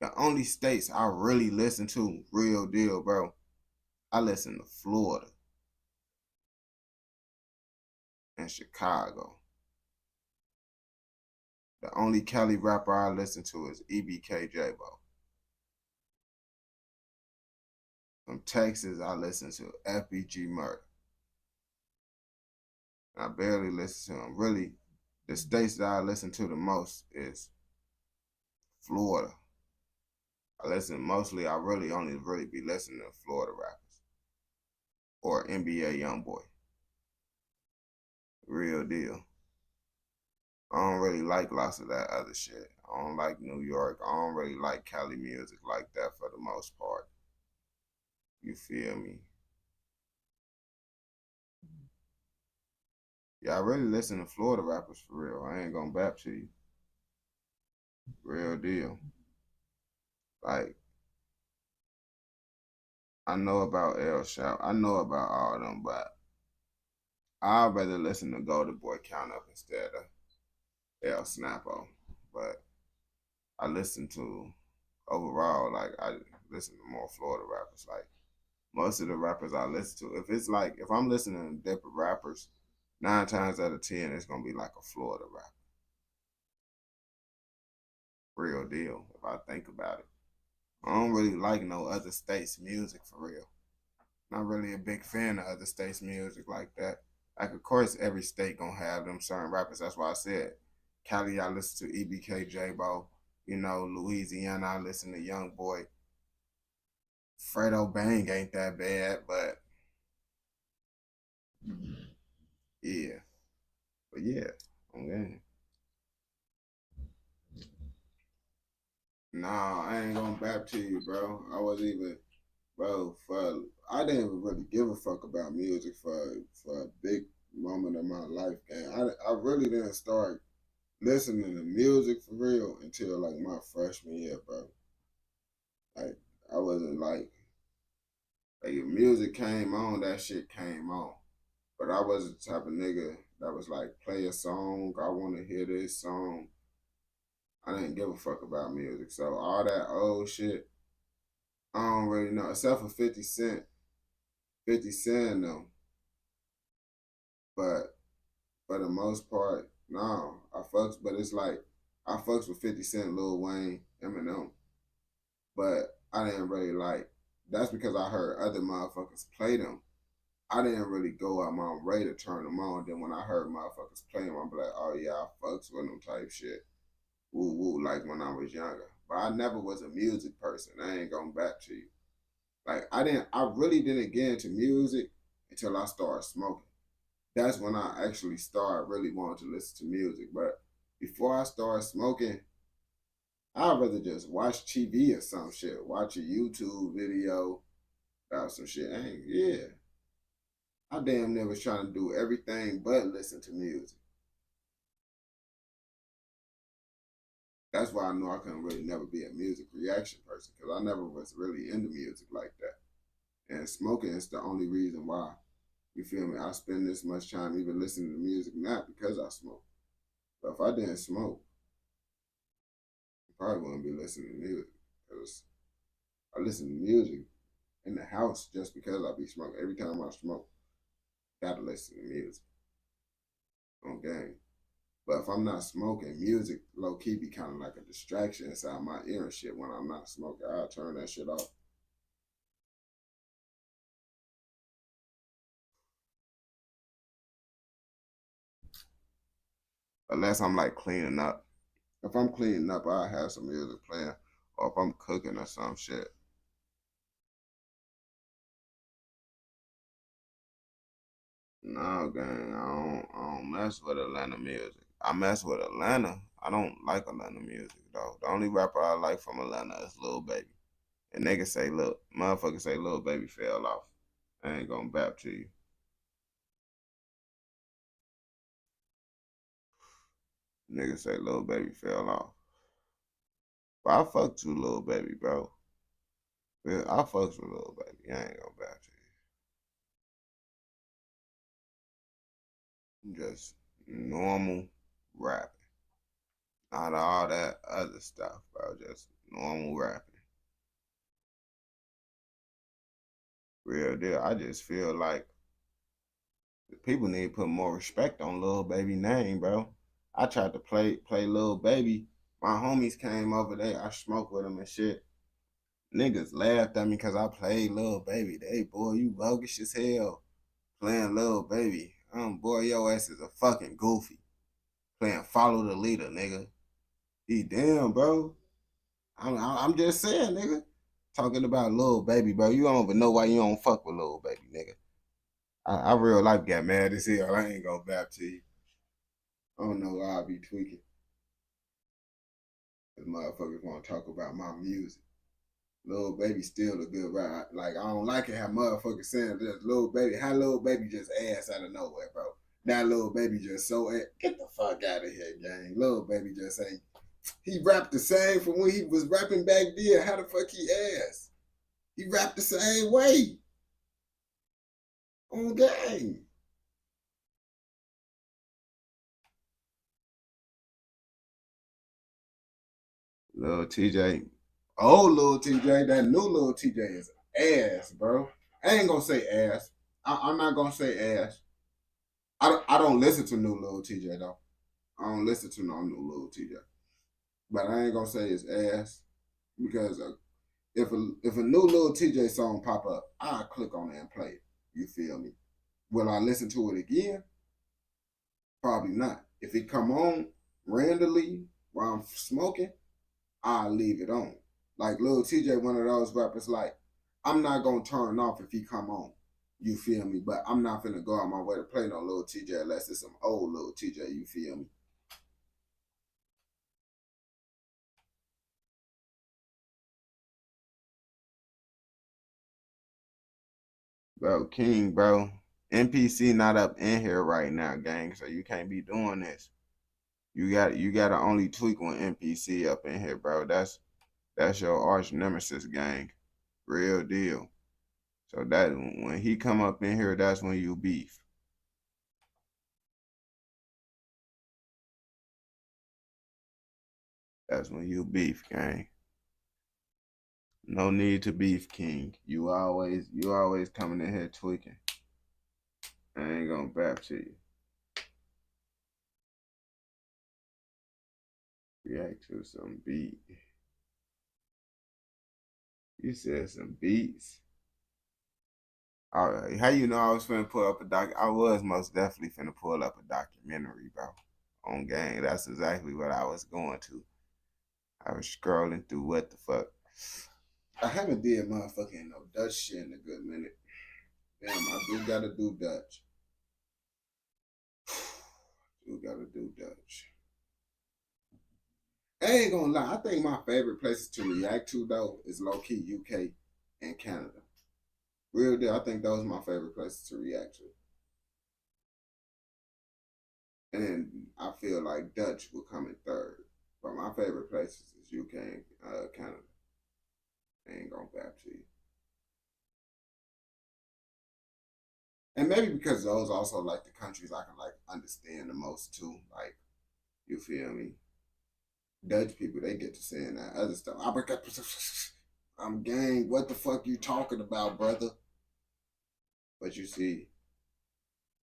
the only states I really listen to, real deal, bro, I listen to Florida and Chicago. The only Cali rapper I listen to is EBKJ, bro. From Texas, I listen to FBG Murder. I barely listen to him. Really, the states that I listen to the most is Florida. I really only really be listening to Florida rappers or NBA Youngboy. Real deal. I don't really like lots of that other shit. I don't like New York. I don't really like Cali music like that for the most part. You feel me? Yeah, I really listen to Florida rappers for real. I ain't gonna bap to you. Real deal. Like, I know about L Shout. I know about all of them, but I'd rather listen to Golden Boy Count Up instead of El Snappo. But I listen to overall, like I listen to more Florida rappers like most of the rappers I listen to. If it's like if I'm listening to different rappers, 9 times out of 10 it's gonna be like a Florida rapper. Real deal. If I think about it, I don't really like no other states' music for real. Not really a big fan of other states' music like that. Like, of course, every state gonna have them certain rappers. That's why I said Cali, I listen to EBK, J-Bo. You know, Louisiana, I listen to Young Boy. Fredo Bang ain't that bad, but yeah. But yeah, okay. Nah, I ain't gonna back to you, bro. I wasn't even, bro. I didn't even really give a fuck about music for a big moment of my life, gang. I really didn't start listening to music for real until like my freshman year, bro. Like I wasn't like if music came on, that shit came on. But I was the type of nigga that was like play a song, I wanna hear this song. I didn't give a fuck about music. So all that old shit, I don't really know. Except for 50 Cent. 50 Cent though. But for the most part, no. But it's like I fucks with 50 Cent, Lil Wayne, Eminem. But I didn't really like. That's because I heard other motherfuckers play them. I didn't really go out my way to turn them on. Then when I heard motherfuckers play them, I'm like, oh yeah, I fucks with them type shit. Woo woo, like when I was younger. But I never was a music person. I ain't going back to you. Like I really didn't get into music until I started smoking. That's when I actually started really wanting to listen to music. But before I started smoking, I'd rather just watch TV or some shit, watch a YouTube video about some shit. Yeah. I damn near was trying to do everything but listen to music. That's why I know I couldn't really never be a music reaction person because I never was really into music like that. And smoking is the only reason why. You feel me? I spend this much time even listening to music, not because I smoke. But if I didn't smoke, I probably wouldn't be listening to music because I listen to music in the house just because I be smoking. Every time I smoke, gotta listen to music on game. But if I'm not smoking, music low key be kind of like a distraction inside my ear and shit. When I'm not smoking, I'll turn that shit off. Unless I'm like cleaning up. If I'm cleaning up, I'll have some music playing. Or if I'm cooking or some shit. No, gang, I don't mess with Atlanta music. I mess with Atlanta. I don't like Atlanta music though. The only rapper I like from Atlanta is Lil Baby. And niggas say, look, motherfuckers say Lil Baby fell off. I ain't gonna bap to you. Niggas say Lil Baby fell off. But I fucks with Lil Baby, bro. Yeah, I fucks with Lil Baby. I ain't gonna bap to you. Just normal rapping. Not all that other stuff, bro. Just normal rapping. Real deal. I just feel like people need to put more respect on Lil Baby name, bro. I tried to play Lil Baby. My homies came over there. I smoked with them and shit. Niggas laughed at me because I played Lil Baby. They, boy, you bogus as hell playing Lil Baby. Boy, your ass is a fucking goofy. Playing Follow the Leader, nigga. He damn, bro. I'm just saying, nigga. Talking about Lil Baby, bro. You don't even know why you don't fuck with Lil Baby, nigga. I real life got mad as hell. I ain't gonna bap to you. I don't know why I be tweaking. Cause motherfuckers want to talk about my music. Lil Baby still a good rap. Like I don't like it how motherfuckers saying this Lil Baby. How Lil Baby just ass out of nowhere, bro. Now Lil Baby just so ass. Get the fuck out of here, gang. Lil Baby just ain't. He rapped the same from when he was rapping back then. How the fuck he ass? He rapped the same way on game. Lil TJ. Old Lil TJ, that new Lil TJ is ass, bro. I ain't gonna say ass. I'm not gonna say ass. I don't listen to new Lil TJ though. I don't listen to no new Lil TJ. But I ain't gonna say it's ass because if a new Lil TJ song pop up, I'll click on it and play it. You feel me? Will I listen to it again? Probably not. If it come on randomly while I'm smoking, I'll leave it on. Like Lil TJ, one of those rappers. Like I'm not gonna turn off if he come on. You feel me? But I'm not finna go out my way to play no Lil TJ unless it's some old Lil TJ. You feel me? Bro, King, bro. NPC not up in here right now, gang. So you can't be doing this. You gotta only tweak when NPC up in here, bro. That's your arch nemesis, gang. Real deal. So that when he come up in here, that's when you beef. That's when you beef, gang. No need to beef, King. You always coming in here tweaking. I ain't gonna bap to you. React to some beat. You said some beats. All right. How you know I was finna pull up a doc? I was most definitely finna pull up a documentary, bro. On gang. That's exactly what I was going to. I was scrolling through what the fuck. I haven't did motherfucking no Dutch shit in a good minute. Damn, I do gotta do Dutch. Do gotta do Dutch. I ain't gonna lie. I think my favorite places to react to though is low key UK and Canada. Real deal. I think those are my favorite places to react to. And I feel like Dutch will come in third. But my favorite places is UK and Canada. I ain't gonna bap to you. And maybe because those also like the countries I can like understand the most too. Like, you feel me? Dutch people, they get to saying that other stuff. I'm gang, what the fuck you talking about, brother? But you see,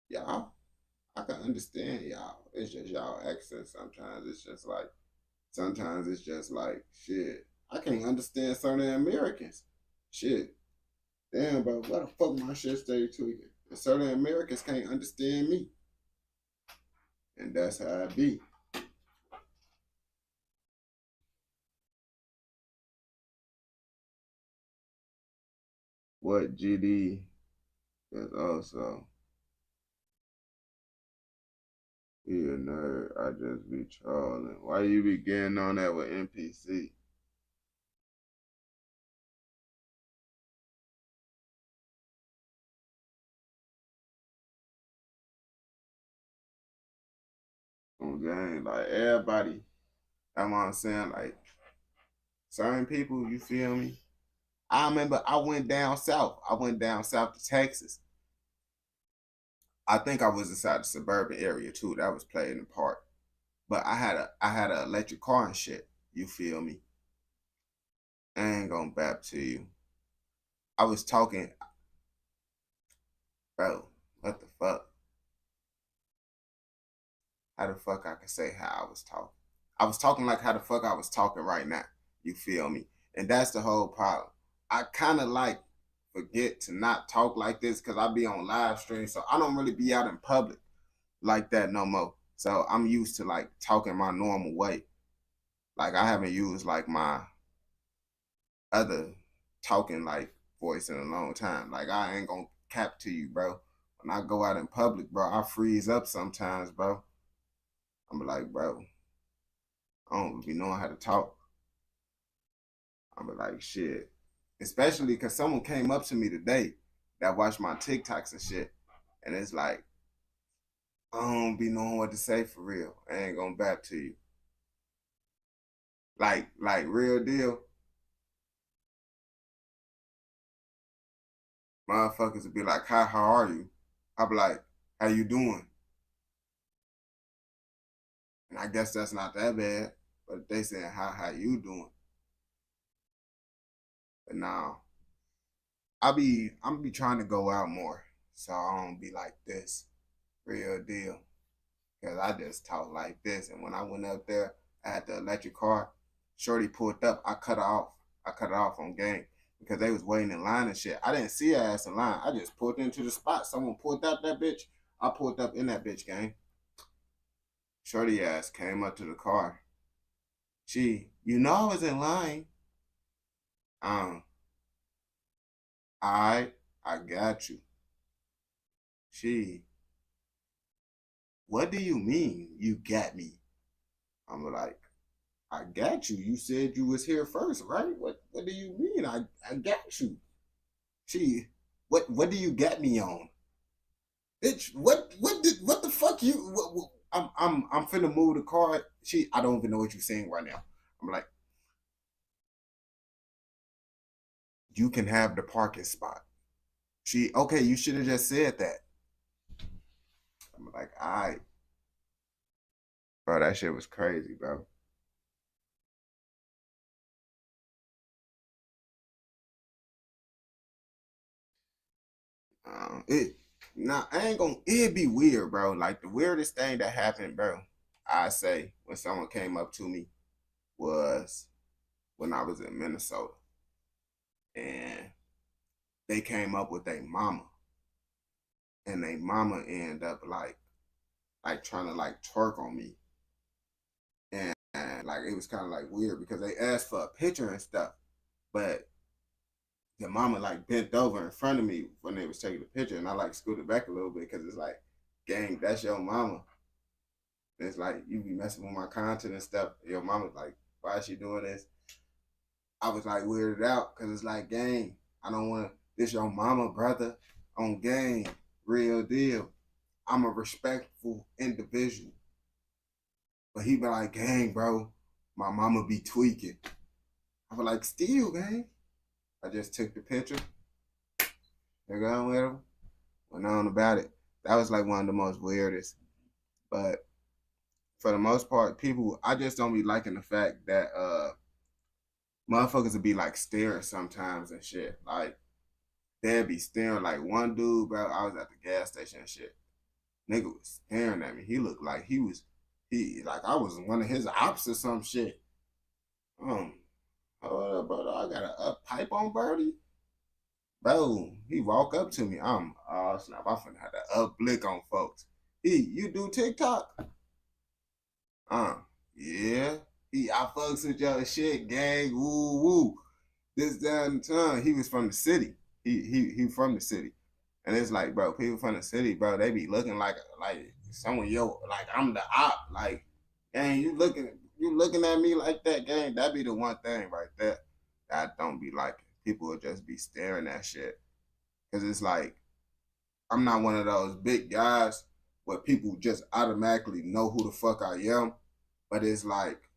y'all, I can understand y'all. It's just y'all accent sometimes. Sometimes it's just like, shit. I can't understand certain Americans. Shit. Damn, bro, why the fuck my shit stay tweaking? And certain Americans can't understand me. And that's how it be. What GD is also, he a nerd. I just be trolling. Why you be getting on that with NPC? On game, like everybody. That's what I'm saying. Like certain people, you feel me? I remember I went down south. I went down south to Texas. I think I was inside the suburban area too. That was playing a part. But I had an electric car and shit. You feel me? I ain't gonna bap to you. I was talking, bro. What the fuck? How the fuck I can say how I was talking? I was talking like how the fuck I was talking right now. You feel me? And that's the whole problem. I kind of like forget to not talk like this because I be on live stream, so I don't really be out in public like that no more. So I'm used to like talking my normal way. Like I haven't used like my other talking like voice in a long time. Like I ain't gonna cap to you, bro. When I go out in public, bro, I freeze up sometimes, bro. I'm like, bro, I don't be knowing how to talk. I'm like, shit. Especially because someone came up to me today that watched my TikToks and shit. And it's like, I don't be knowing what to say for real. I ain't gonna back to you. Like real deal. Motherfuckers would be like, hi, how are you? I'll be like, how you doing? And I guess that's not that bad. But they saying, how you doing? But now, I'm be trying to go out more, so I don't be like this, real deal. Cause I just talk like this, and when I went up there, I had the electric car. Shorty pulled up, I cut her off. I cut her off on game because they was waiting in line and shit. I didn't see her ass in line. I just pulled into the spot. Someone pulled out that bitch. I pulled up in that bitch, gang. Shorty ass came up to the car. I was in line. Um, I got you. She, what do you mean you got me? I'm like, I got you. You said you was here first, right? What do you mean? I got you. She, what do you got me on? Bitch, what the fuck you I'm finna move the car. I don't even know what you're saying right now. I'm like, you can have the parking spot. Okay, you should have just said that. I'm like, all right. Bro, that shit was crazy, bro. It Nah, I ain't gonna. It'd be weird, bro. Like the weirdest thing that happened, bro. I say when someone came up to me was when I was in Minnesota, and they came up with a mama, and they mama ended up like trying to like twerk on me, and like it was kind of like weird because they asked for a picture and stuff, but the mama like bent over in front of me when they was taking the picture, and I like scooted back a little bit because it's like, gang, that's your mama. And it's like you be messing with my content and stuff. Your mama's like, why is she doing this? I was like weirded out because it's like, gang, I don't want this your mama, brother, on gang, real deal. I'm a respectful individual. But he be like, gang, bro, my mama be tweaking. I was like, still, gang. I just took the picture, and got with him, went on about it. That was like one of the most weirdest. But for the most part, people, I just don't be liking the fact that motherfuckers would be like staring sometimes and shit. Like they'd be staring. Like one dude, bro, I was at the gas station and shit. Nigga was staring at me. He looked like he like I was one of his ops or some shit. Um, hold up, brother. I got a pipe on Birdie. Bro, he walk up to me. Oh snap, I finna have to up blick on folks. You do TikTok? Uh, yeah. I fucks with your shit, gang. Woo woo. This down the time, he was from the city. He from the city. And it's like, bro, people from the city, bro, they be looking like someone like I'm the op. Like, gang, you looking at me like that, gang. That be the one thing right there that I don't be liking. People will just be staring at shit. Cause it's like I'm not one of those big guys where people just automatically know who the fuck I am. But it's like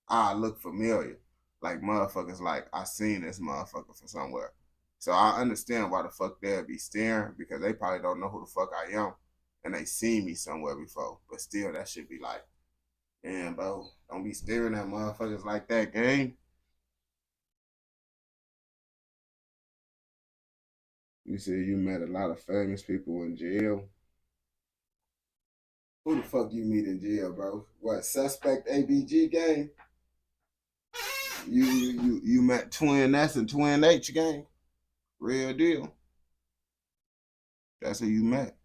I look familiar. Like motherfuckers like I seen this motherfucker from somewhere. So I understand why the fuck they'd be staring because they probably don't know who the fuck I am and they seen me somewhere before. But still that should be like, damn, bro, don't be staring at motherfuckers like that, gang. You said you met a lot of famous people in jail. Who the fuck you meet in jail, bro? What, suspect ABG gang? You met Twin S and Twin H gang? Real deal. That's who you met.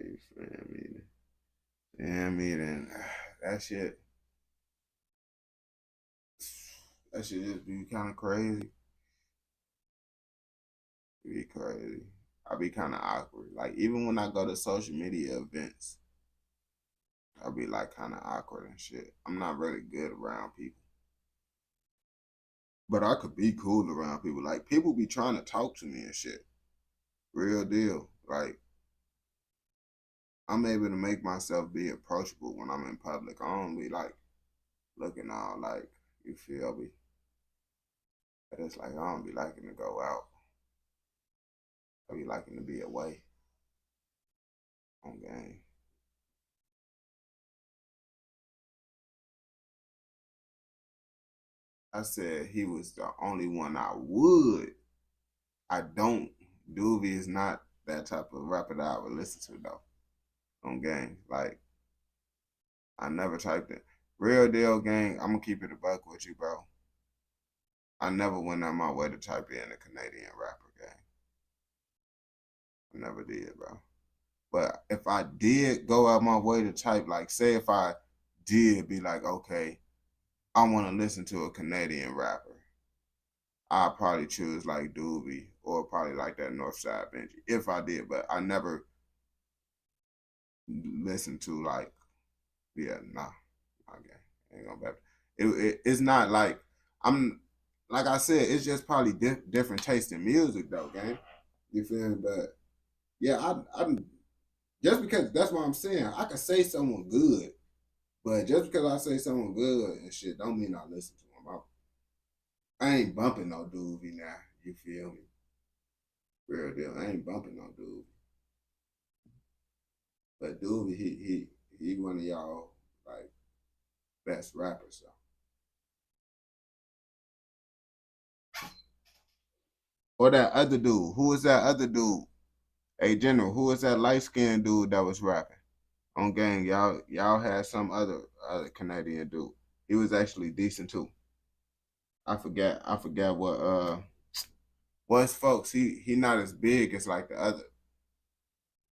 You feel me? Yeah, I mean, and that shit, that shit just be kind of crazy. It be crazy. I be kind of awkward. Like even when I go to social media events, I be like kind of awkward and shit. I'm not really good around people, but I could be cool around people. Like people be trying to talk to me and shit. Real deal. Like I'm able to make myself be approachable when I'm in public. I don't be like looking all like you feel me. But it's like I don't be liking to go out. I be liking to be away. On game. I said he was the only one I would. I don't. Doobie is not that type of rapper that I would listen to though. On game. Like I never typed it. Real deal gang, I'm gonna keep it a buck with you, bro. I never went out my way to type in a Canadian rapper gang. I never did, bro. But if I did go out my way to type, like say if I did be like, okay, I want to listen to a Canadian rapper, I'd probably choose like Doobie or probably like that Northside Benji. If I did, but I never listened to like, yeah, nah, okay, ain't gonna bet. It's not like I'm like I said, it's just probably different taste in music though, gang. You feel me? But yeah, I'm just because that's what I'm saying. I could say someone good, but just because I say someone good and shit, don't mean I listen to them. I ain't bumping no Doobie now. You feel me? Real deal. I ain't bumping no Doobie. But Doobie, he one of y'all like best rappers. So. Or that other dude. Who was that other dude? Hey General, who was that light skinned dude that was rapping? On gang, y'all had some other Canadian dude. He was actually decent too. I forget what's folks. He not as big as like the other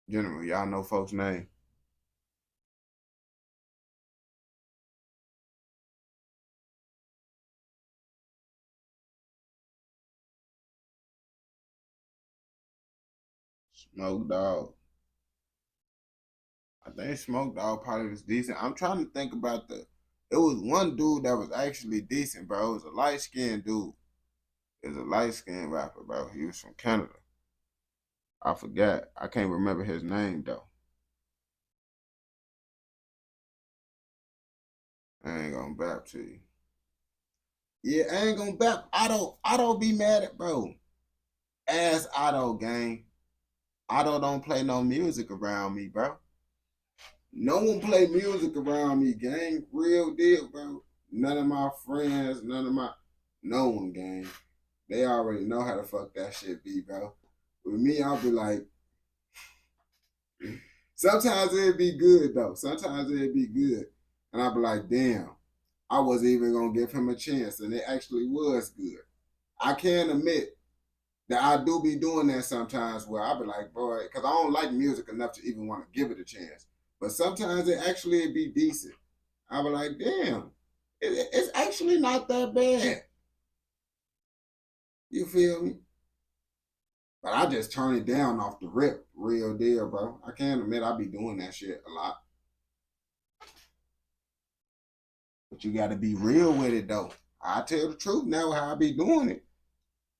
General. Y'all know folks' name. Smoke Dog. I think Smoke Dog probably was decent. I'm trying to think about it was one dude that was actually decent, bro. It was a light skinned dude. It was a light skinned rapper, bro. He was from Canada. I forgot. I can't remember his name though. I ain't gonna bap to you. Yeah, I ain't gonna bap. I don't be mad at bro. Ass Otto gang. Otto don't play no music around me, bro. No one play music around me, gang. Real deal, bro. None of my friends, no one, gang. They already know how to fuck that shit be, bro. With me, I'll be like, sometimes it'd be good though. Sometimes it'd be good. And I'll be like, damn, I wasn't even gonna give him a chance. And it actually was good. I can admit that I do be doing that sometimes where I'll be like, boy, because I don't like music enough to even want to give it a chance. But sometimes it actually be decent. I'll be like, damn, it's actually not that bad. You feel me? But I just turn it down off the rip. Real deal, bro. I can't admit I be doing that shit a lot. But you gotta be real with it though. I tell the truth now how I be doing it.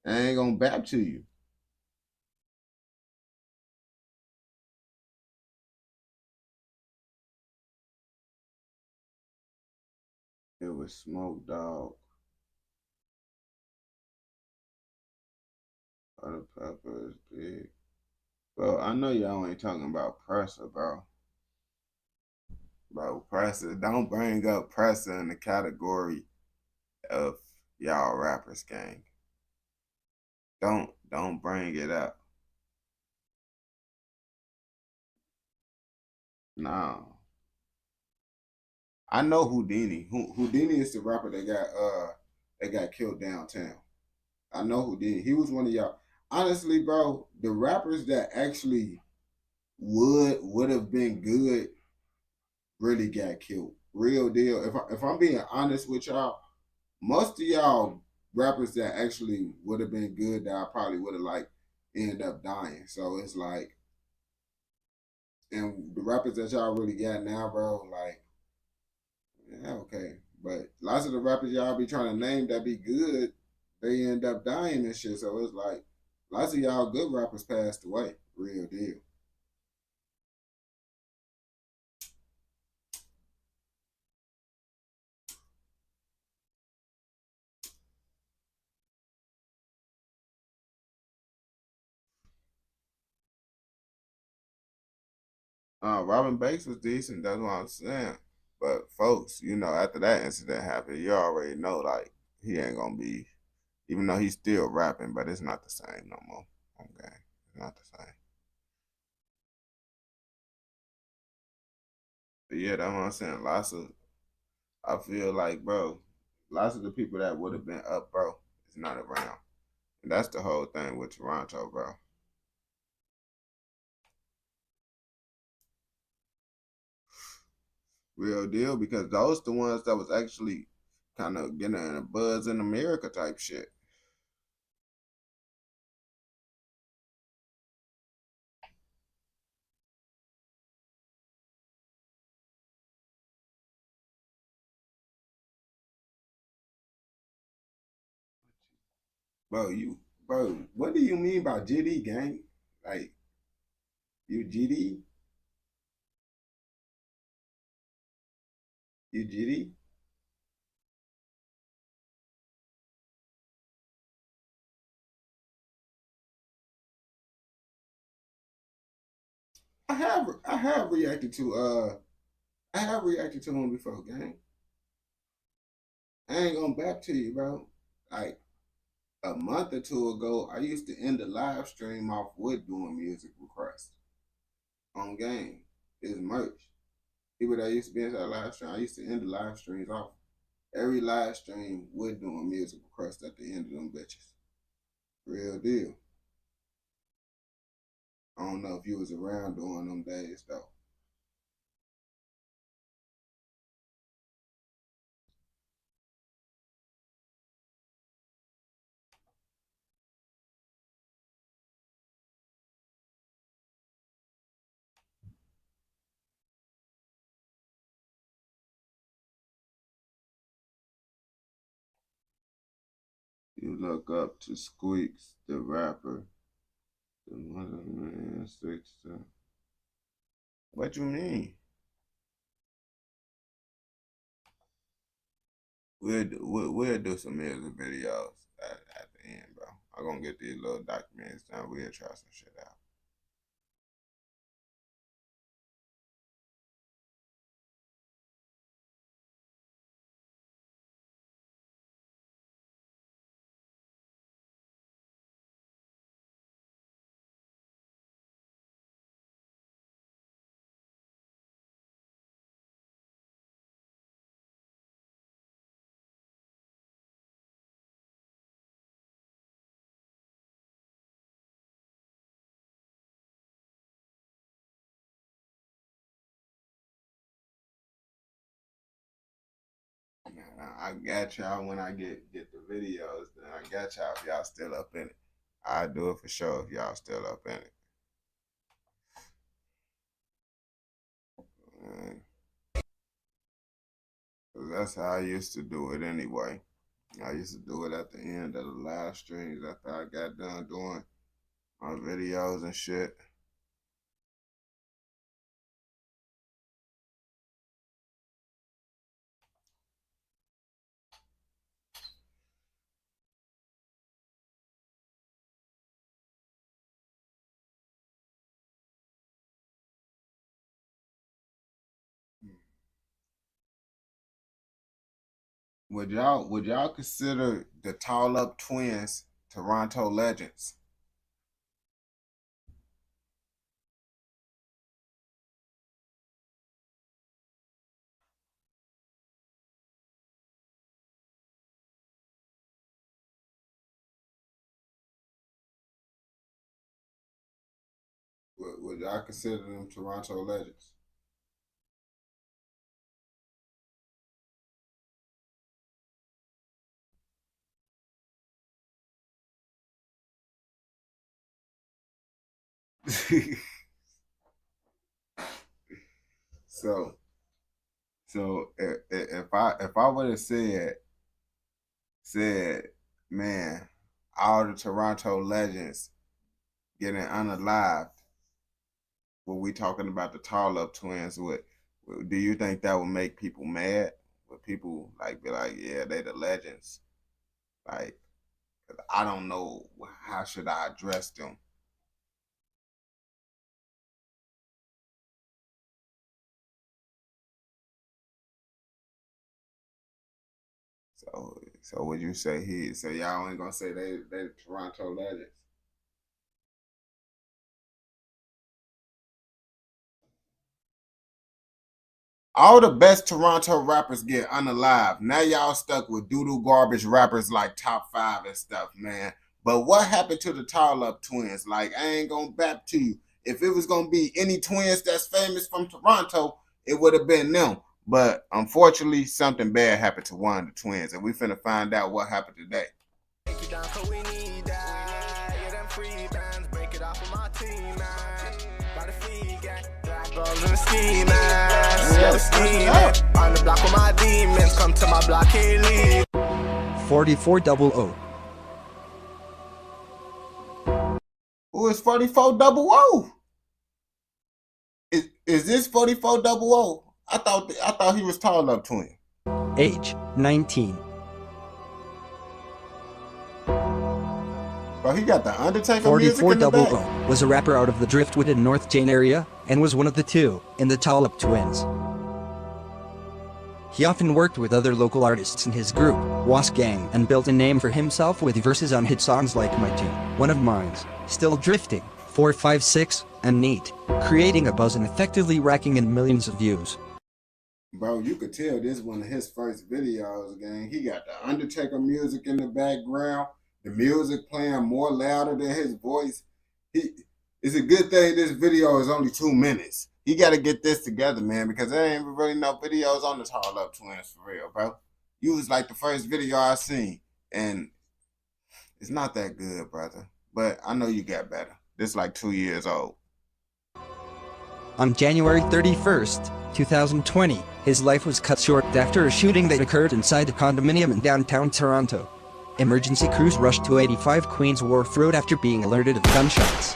I ain't gonna back to you. It was Smoke Dog, Butter Pepper is big. Bro, I know y'all ain't talking about Presser, bro. Bro, Presser, don't bring up Presser in the category of y'all rappers gang. Don't bring it up. No. I know Houdini. Houdini is the rapper that got killed downtown. I know Houdini. He was one of y'all. Honestly, bro, the rappers that actually would have been good really got killed. Real deal. If I'm being honest with y'all, most of y'all rappers that actually would have been good that I probably would have like ended up dying. So it's like, and the rappers that y'all really got now, bro, like, yeah, okay. But lots of the rappers y'all be trying to name that be good, they end up dying and shit. So it's like lots of y'all good rappers passed away. Real deal. Robin Banks was decent. That's what I'm saying. But folks, after that incident happened, you already know like he ain't gonna be. Even though he's still rapping, but it's not the same no more. Okay, it's not the same. But yeah, that's what I'm saying. I feel like, bro, lots of the people that would have been up, bro, is not around. And that's the whole thing with Toronto, bro. Real deal, because those the ones that was actually kind of getting a buzz in America type shit. Bro, what do you mean by GD gang? Like, you GD? You GD? I have reacted to him before, gang. I ain't gonna back to you, bro. Like a month or two ago, I used to end the live stream off with doing music requests on game. It's merch. People that used to be inside live stream, I used to end the live streams off. Every live stream with doing music requests at the end of them bitches. Real deal. I don't know if you was around during them days though. You look up to Squeaks, the rapper, the mother man six. What you mean? We'll do some music videos at the end, bro. I'm gonna get these little documents done. We'll try some shit out. I got y'all when I get the videos. Then I got y'all if y'all still up in it. I do it for sure if y'all still up in it. Mm. That's how I used to do it anyway. I used to do it at the end of the live streams after I got done doing my videos and shit. Would y'all consider the Tall Up Twins Toronto legends? Would y'all consider them Toronto legends? so so if I would have said, man, all the Toronto legends getting unalived, were we talking about the Tall Up Twins? Do you think that would make people mad? Would people like be like, yeah, they the legends? Like, 'cause I don't know how should I address them. So would you say he? So y'all ain't gonna say they Toronto legends? All the best Toronto rappers get unalive. Now y'all stuck with doodle garbage rappers like Top 5 and stuff, man. But what happened to the Tall Up twins? Like, I ain't gonna bap to you. If it was gonna be any twins that's famous from Toronto, it would have been them. But unfortunately, something bad happened to one of the twins, and we finna find out what happened today. On the block with my demons, come to my block, can't leave. 4400. Who is 4400? Is this 4400? I thought he was Tall Up twin. Age 19. Bro, he got the Undertaker music in the back. 4400 was a rapper out of the Driftwood and North Jane area, and was one of the two in the Tall Up twins. He often worked with other local artists in his group, Was Gang, and built a name for himself with verses on hit songs like My Tune, One of Mine's, Still Drifting, 456, and Neat, creating a buzz and effectively racking in millions of views. Bro, you could tell this one of his first videos, gang. He got the Undertaker music in the background, the music playing more louder than his voice. It's a good thing this video is only 2 minutes. He got to get this together, man, because there ain't really no videos on the Tall Up twins for real, bro. You was like the first video I seen, and it's not that good, brother. But I know you got better. This like 2 years old. On January 31st, 2020, his life was cut short after a shooting that occurred inside a condominium in downtown Toronto. Emergency crews rushed to 85 Queens Wharf Road after being alerted of gunshots.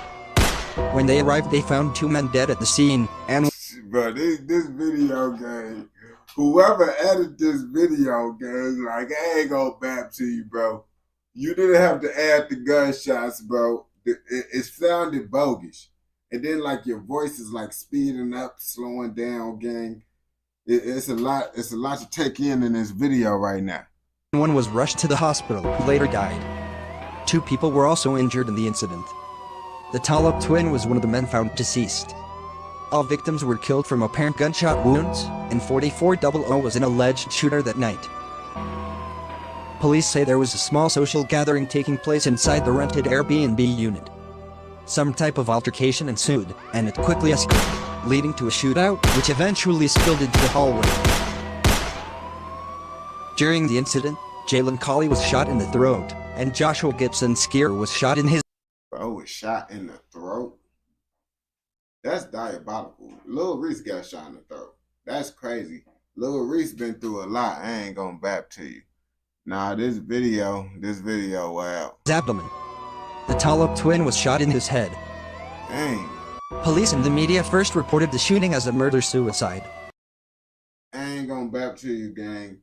When they arrived, they found 2 men dead at the scene, and bro, this video, gang, whoever edited this video, gang, like, I ain't gonna bap to you, bro. You didn't have to add the gunshots, bro. It sounded bogus. And then, like, your voice is, like, speeding up, slowing down, gang. It's a lot to take in this video right now. one was rushed to the hospital, who later died. 2 people were also injured in the incident. The Tall Up twin was one of the men found deceased. All victims were killed from apparent gunshot wounds, and 4400 was an alleged shooter that night. Police say there was a small social gathering taking place inside the rented Airbnb unit. Some type of altercation ensued, and it quickly escalated, leading to a shootout, which eventually spilled into the hallway. During the incident, Jalen Colley was shot in the throat, and Joshua Gibson Skier was shot in his Bro was shot in the throat. That's diabolical. Lil Reese got shot in the throat. That's crazy. Lil Reese been through a lot. I ain't gonna bap to you. Nah, this video, wow. abdomen. The Tall Up twin was shot in his head. Dang. Police and the media first reported the shooting as a murder-suicide. I ain't gonna bap to you, gang.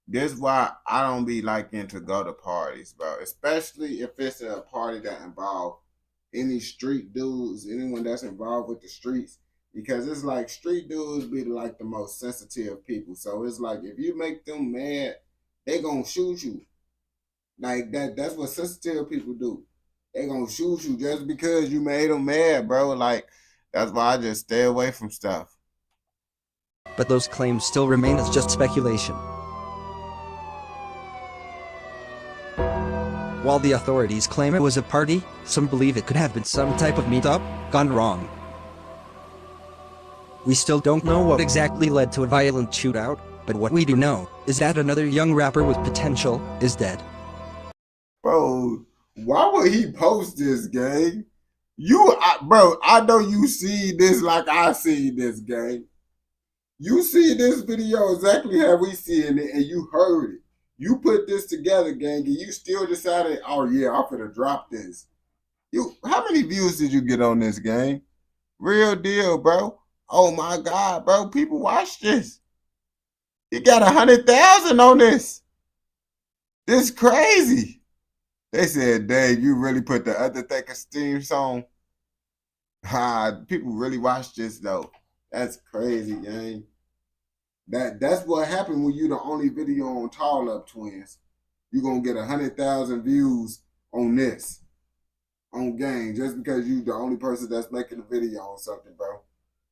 This why I don't be liking to go to parties, bro. Especially if it's a party that involves any street dudes, anyone that's involved with the streets. Because it's like street dudes be like the most sensitive people. So it's like if you make them mad, they gonna shoot you. Like that's what sensitive people do. They gonna shoot you just because you made them mad, bro. Like, that's why I just stay away from stuff. But those claims still remain as just speculation. While the authorities claim it was a party, some believe it could have been some type of meetup gone wrong. We still don't know what exactly led to a violent shootout, but what we do know is that another young rapper with potential is dead. Bro, why would he post this, gang? Bro, I know you see this like I see this, gang. You see this video exactly how we seeing it, and you heard it. You put this together, gang, and you still decided, oh yeah, I'm gonna drop this. How many views did you get on this, gang? Real deal, bro. Oh my God, bro, people watch this. You got 100,000 on this. This crazy. They said, dang, you really put the Undertaker theme song? People really watch this though. That's crazy, gang. That's what happened when you the only video on Tall Up twins. you're gonna get 100,000 views on this, on game, just because you the only person that's making a video on something, bro.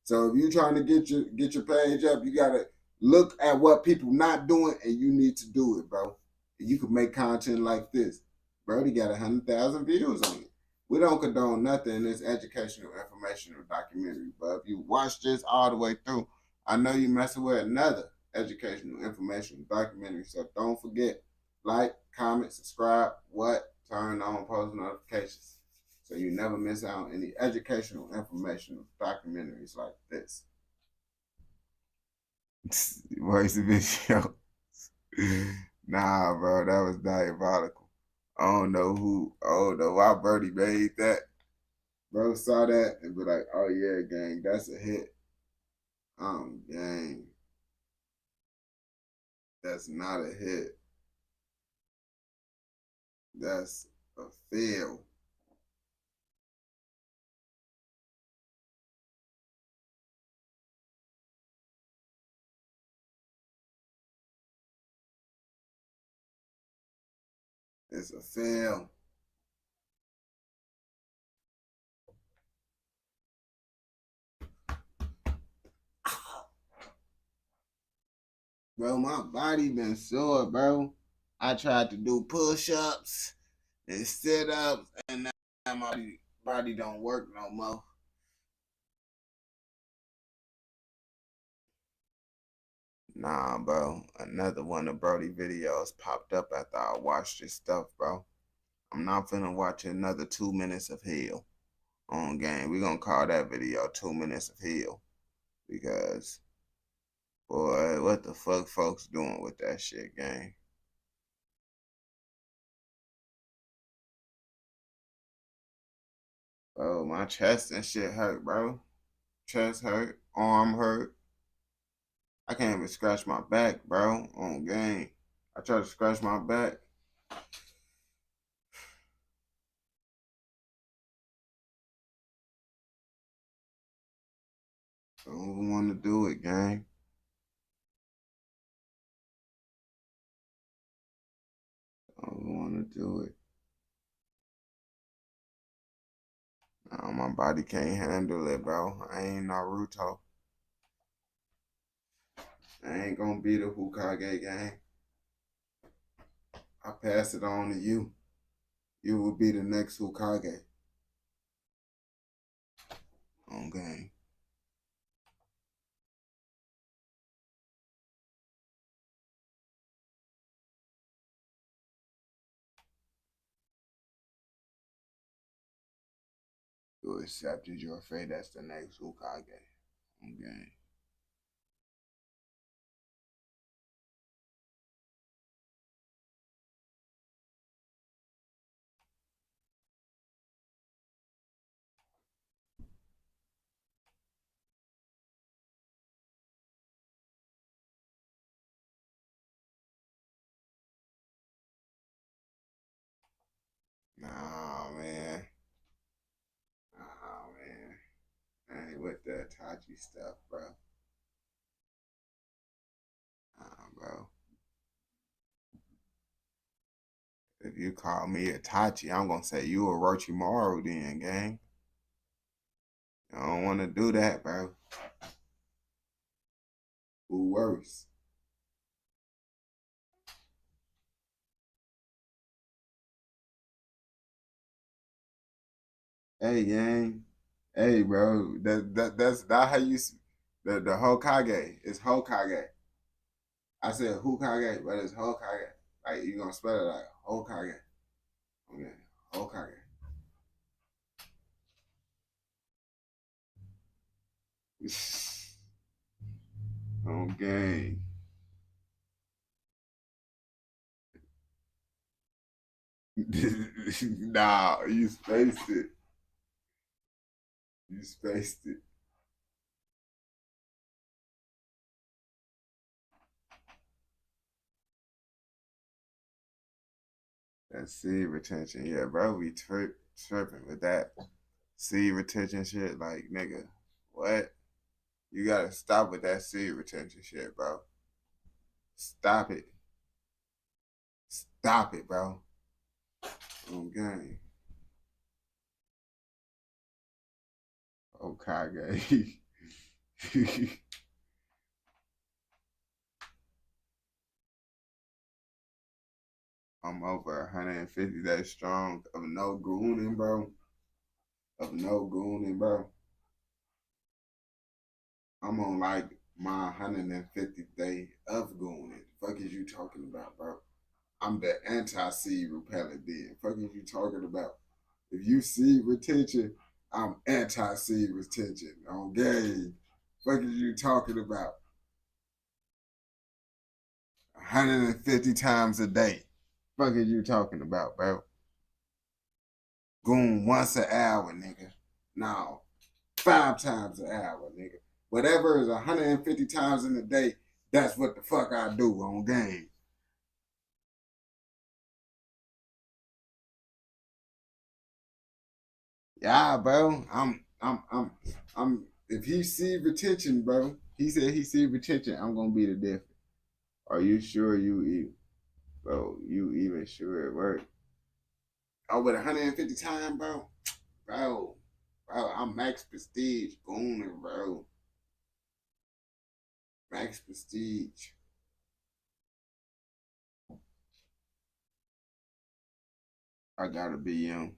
So if you're trying to get your page up, you gotta look at what people not doing, and you need to do it, bro. You can make content like this. Brody got 100,000 views on it. We don't condone nothing in this educational, informational documentary, but if you watch this all the way through, I know you messing with another educational, informational documentary. So don't forget, like, comment, subscribe, turn on post notifications, so you never miss out on any educational, informational documentaries like this. Voice video. Nah, bro, that was diabolical. I don't know why Birdie made that. Bro saw that and be like, oh yeah, gang, that's a hit. Gang, that's not a hit. That's a fail. It's a fail. Bro, my body been sore, bro. I tried to do push-ups and sit-ups, and now my body don't work no more. Nah, bro. Another one of Brody videos popped up after I watched this stuff, bro. I'm not finna watch another 2 minutes of hell on game. We gonna call that video 2 minutes of hell. Because, boy, what the fuck folks doing with that shit, gang? Bro, my chest and shit hurt, bro. Chest hurt, arm hurt. I can't even scratch my back, bro, on game. I try to scratch my back. I don't want to do it, gang. I don't want to do it. My body can't handle it, bro. I ain't Naruto. I ain't gonna be the Hokage gang. I pass it on to you. You will be the next Hokage. On game. You accepted your fate as the next Hokage. On game. Nah, man. Nah, man. I ain't with that Tachi stuff, bro. Nah, bro. If you call me a Tachi, I'm gonna say you a Orochimaru then, gang. I don't want to do that, bro. Who worse? Hey, gang. Hey, bro. That's not how you. The Hokage. It's Hokage. I said Hokage, but it's Hokage. Like you gonna spell it like Hokage. Okay, Hokage. Okay. Nah, you spaced it. You spaced it. That seed retention, yeah, bro. We tripping with that seed retention shit. Like, nigga, what? You gotta stop with that seed retention shit, bro. Stop it. Stop it, bro. Okay. Okay. I'm over 150 days strong of no gooning, bro. Of no gooning, bro. I'm on like my 150th day of gooning. Fuck is you talking about, bro? I'm the anti-seed repellent then. Fuck is you talking about? If you seed retention, I'm anti-seed retention. On game. Fuck is you talking about? 150 times a day. Fuck is you talking about, bro? Goon once an hour, nigga. No, 5 times an hour, nigga. Whatever is 150 times in a day, that's what the fuck I do on game. Yeah, bro. I'm. If he see retention, bro, he said he see retention. I'm gonna be the difference. Are you sure you even, bro? You even sure it worked? Oh, with 150 times, bro, bro, I'm max prestige gooner, bro. Max prestige. I gotta be young.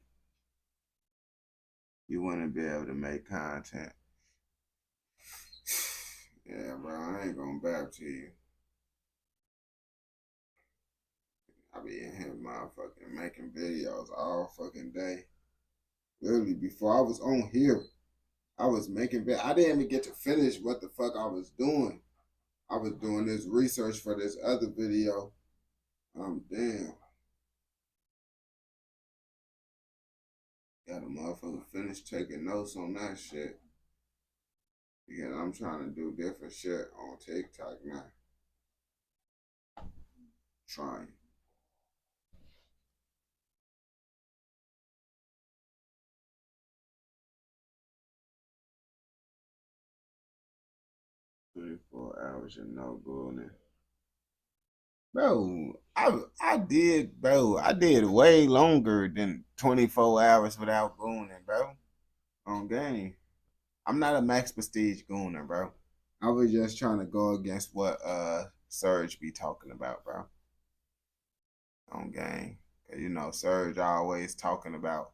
You wanna be able to make content. Yeah, bro, I ain't gonna back to you. I be in here motherfucking making videos all fucking day. Literally, before I was on here, I was making I didn't even get to finish what the fuck I was doing. I was doing this research for this other video. Damn. Got a motherfucker finish taking notes on that shit. Because I'm trying to do different shit on TikTok now. Trying. $24 and no gooning. Bro, I did way longer than 24 hours without gooning, bro. On game. I'm not a max prestige gooner, bro. I was just trying to go against what Surge be talking about, bro. On game. Cause you know, Surge always talking about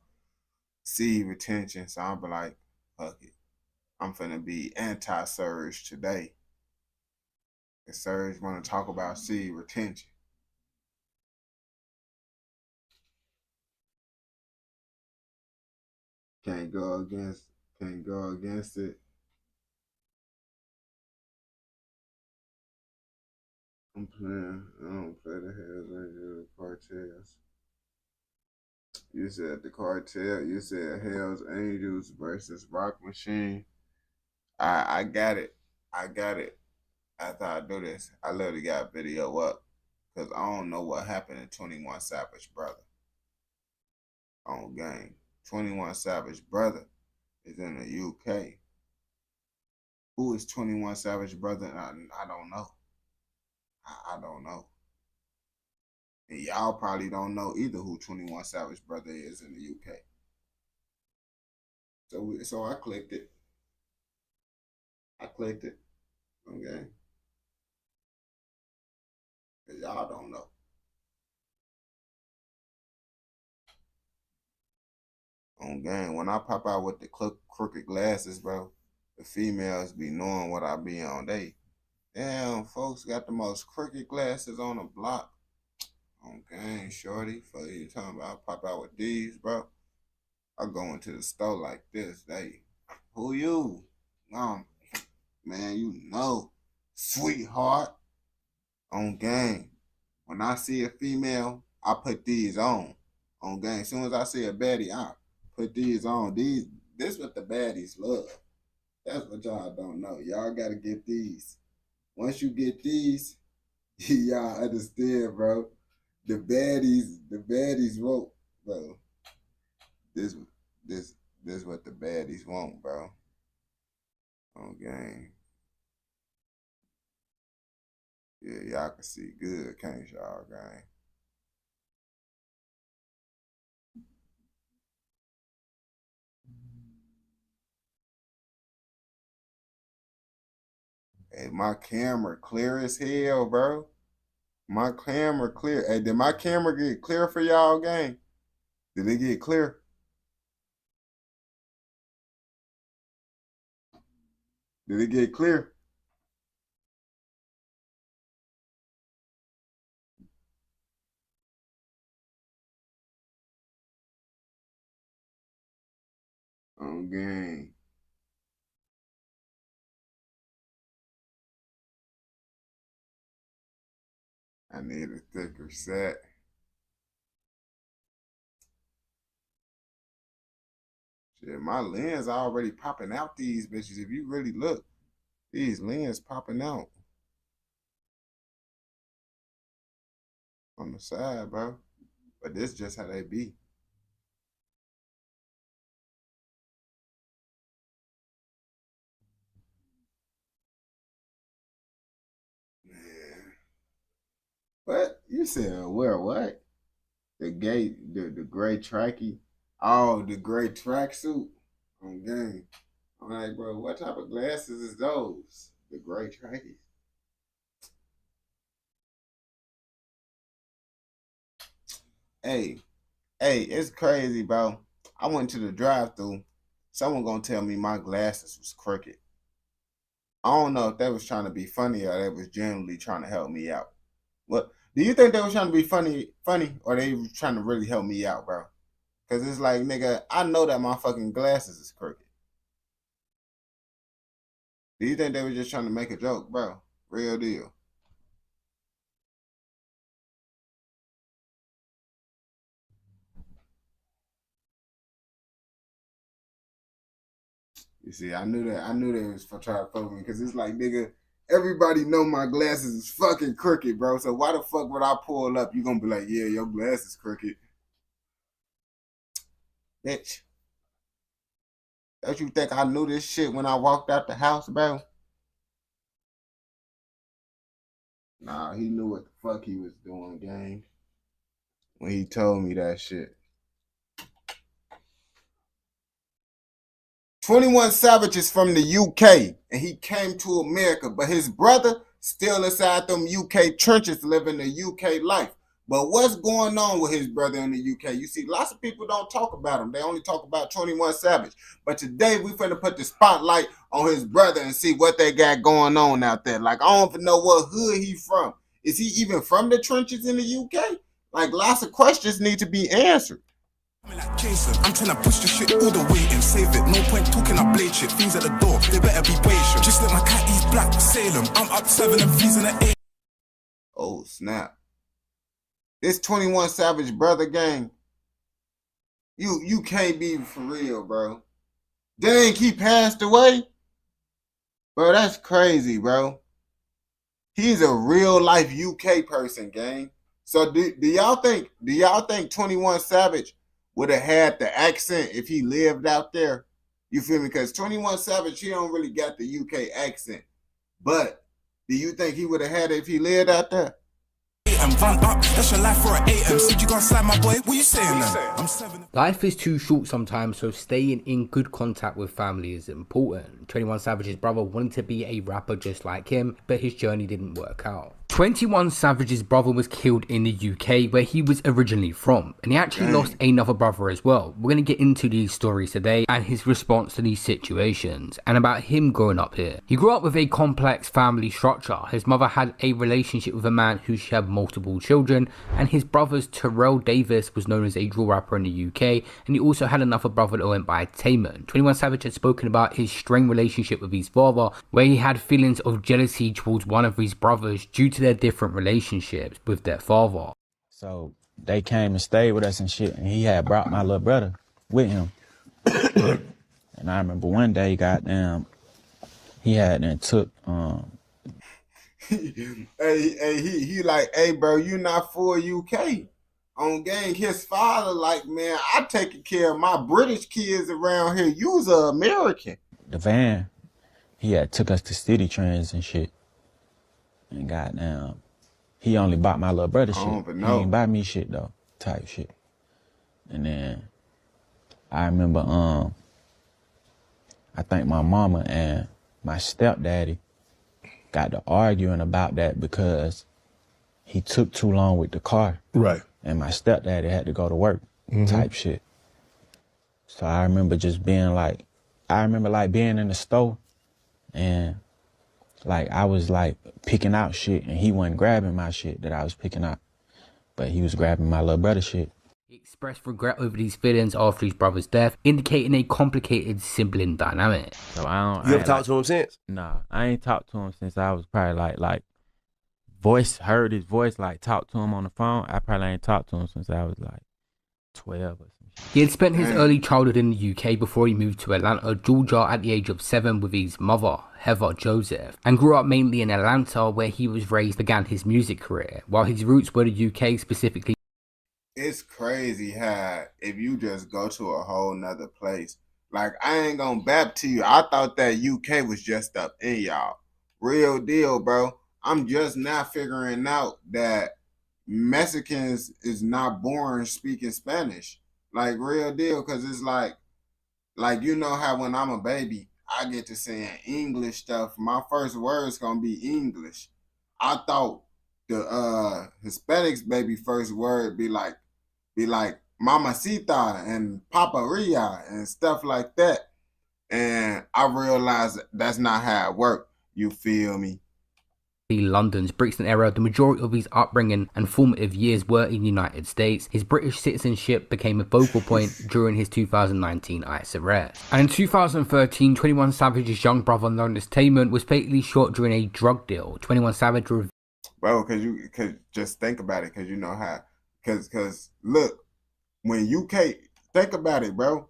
seed retention. So I'm be like, fuck it. I'm finna be anti-Surge today. Cause Surge wanna talk about seed retention. Can't go against it. I'm playing. I don't play the Hells Angels Cartels. You said the cartel. You said Hells Angels versus Rock Machine. I got it. I got it. After I do this, I literally got video up because I don't know what happened to 21 Savage Brother on game. 21 Savage Brother is in the UK. Who is 21 Savage Brother? I don't know. I don't know. And y'all probably don't know either who 21 Savage Brother is in the UK. So I clicked it. I clicked it. Okay. Cause y'all don't know. On game, when I pop out with the crooked glasses, bro, the females be knowing what I be on. They, damn, folks got the most crooked glasses on the block. On game, shorty. Fuck you talking about? I pop out with these, bro. I go into the store like this. They, who you? Man, you know, sweetheart. On game. When I see a female, I put these on. On game. As soon as I see a baddie, I put these on. This what the baddies love. That's what y'all don't know. Y'all gotta get these. Once you get these, y'all understand, bro. The baddies won't, bro. This, this, this what the baddies want, bro. On game. Yeah, y'all can see good, can't y'all, gang? Hey, my camera clear as hell, bro. My camera clear. Hey, did my camera get clear for y'all, gang? Did it get clear? Did it get clear? Oh, gang. I need a thicker set. Shit, my lens already popping out these bitches. If you really look, these lens popping out on the side, bro. But this just how they be. Man. But you said wear what? The gray tracky. Oh, the gray tracksuit. On game. I'm like, bro, what type of glasses is those? The gray trackies. Hey, it's crazy, bro. I went to the drive-through. Someone gonna tell me my glasses was crooked. I don't know if they was trying to be funny or they was genuinely trying to help me out. What do you think they was trying to be funny, or they was trying to really help me out, bro? Cause it's like, nigga, I know that my fucking glasses is crooked. Do you think they were just trying to make a joke, bro? Real deal. You see, I knew that. I knew they was for trying to fuck me because it's like, nigga, everybody know my glasses is fucking crooked, bro. So why the fuck would I pull up? You gonna be like, yeah, your glasses crooked, bitch. Don't you think I knew this shit when I walked out the house, bro? Nah, he knew what the fuck he was doing, gang. When he told me that shit. 21 Savage is from the UK and he came to America, but his brother still inside them UK trenches living the UK life. But what's going on with his brother in the UK? You see, lots of people don't talk about him. They only talk about 21 Savage. But today we finna put the spotlight on his brother and see what they got going on out there. Like, I don't even know what hood he from. Is he even from the trenches in the UK? Like, lots of questions need to be answered. Like Jason, I'm trying to push the shit all the way and save it. No point talking, I blade shit. Things at the door, they better be patient. Just let my cat eat black, Salem. I'm up 7 and freezing at 8. Oh, snap. This 21 Savage brother gang. You can't be for real, bro. Dang, he passed away? Bro, that's crazy, bro. He's a real life UK person, gang. So do y'all think 21 Savage would have had the accent if he lived out there? You feel me? Because 21 Savage, he don't really got the UK accent. But do you think he would have had it if he lived out there? And run up, that's your life for an 8. Said you gonna slide my boy, what you saying then? I'm 7. Life is too short sometimes, so staying in good contact with family is important. 21 Savage's brother wanted to be a rapper just like him, but his journey didn't work out. 21 Savage's brother was killed in the UK, where he was originally from, and he actually lost another brother as well. We're going to get into these stories today and his response to these situations, and about him growing up here. He grew up with a complex family structure. His mother had a relationship with a man who she had multiple children, and his brothers Terrell Davis was known as a drill rapper in the UK, and he also had another brother that went by Taman. 21 Savage had spoken about his strained relationship with his father, where he had feelings of jealousy towards one of his brothers due to their different relationships with their father. So they came and stayed with us and shit, and he had brought my little brother with him. And I remember one day, goddamn, he had and took he like, hey bro, you not full UK. On gang, his father like, man, I taking care of my British kids around here. You's a American. the van. He had took us to city trends and shit. And goddamn, he only bought my little brother shit. He ain't buy me shit though, type shit. And then I remember, I think my mama and my stepdaddy got to arguing about that because he took too long with the car. Right. And my stepdaddy had to go to work type shit. So I remember just being like, being in the store and like I was like picking out shit and he wasn't grabbing my shit that I was picking out, but he was grabbing my little brother shit. He expressed regret over these feelings after his brother's death, indicating a complicated sibling dynamic. So You ever talked to him since? Nah, I ain't talked to him since I was probably like heard his voice, like talked to him on the phone. I probably ain't talked to him since I was like 12 or something. He had spent his early childhood in the UK before he moved to Atlanta, Georgia at the age of 7 with his mother, Heather Joseph, and grew up mainly in Atlanta where he was raised, began his music career, while his roots were the UK specifically. It's crazy how if you just go to a whole nother place, like I ain't gonna bap to you. I thought that UK was just up in y'all. Real deal, bro. I'm just now figuring out that Mexicans is not born speaking Spanish. Like real deal, because it's like you know how when I'm a baby, I get to saying English stuff. My first word's gonna be English. I thought the Hispanics baby first word be like mamacita and paparia and stuff like that. And I realized that's not how it worked. You feel me? London's Brixton area, the majority of his upbringing and formative years were in the United States. His British citizenship became a focal point during his 2019 ICE arrest. And in 2013, 21 Savage's young brother known as Taman was fatally shot during a drug deal. 21 Savage bro, cause just think about it, cause you know how, cause look, when UK, think about it, bro.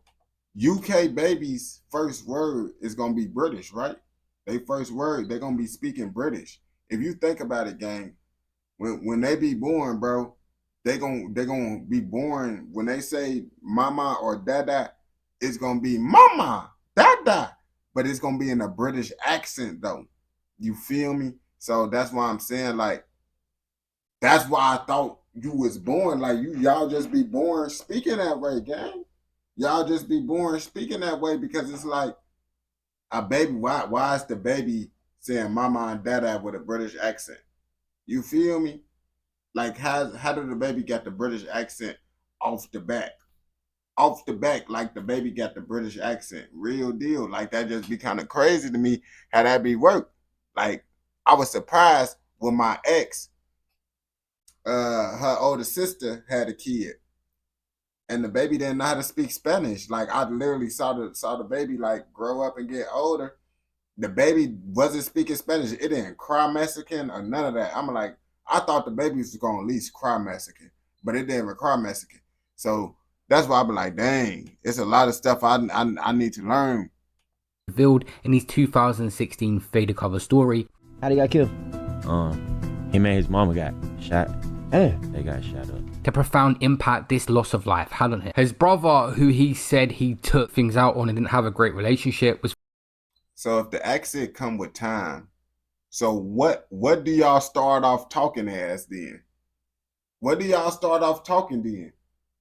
UK babies' first word is gonna be British, right? They first word, they're gonna be speaking British. If you think about it, gang, when they be born, bro, they gonna be born, when they say mama or dada, it's gonna be mama, dada, but it's gonna be in a British accent though. You feel me? So that's why I'm saying, like, that's why I thought you was born, like y'all just be born speaking that way, gang. Y'all just be born speaking that way because it's like a baby, why is the baby saying mama and dada with a British accent? You feel me? Like how did the baby get the British accent off the back? Off the back, like the baby got the British accent. Real deal. Like that just be kind of crazy to me how that be worked. Like I was surprised when my ex, her older sister had a kid. And the baby didn't know how to speak Spanish. Like I literally saw the baby like grow up and get older. The baby wasn't speaking Spanish. It didn't cry Mexican or none of that. I'm like, I thought the baby was gonna at least cry Mexican, but it didn't even cry Mexican. So that's why I be like, dang, it's a lot of stuff I need to learn. Revealed in his 2016 Fader cover story. How they got killed? Him and his mama got shot. Hey. They got shot up. The profound impact this loss of life had on him. His brother, who he said he took things out on and didn't have a great relationship, was. So if the accent come with time, so what do y'all start off talking as then? What do y'all start off talking then?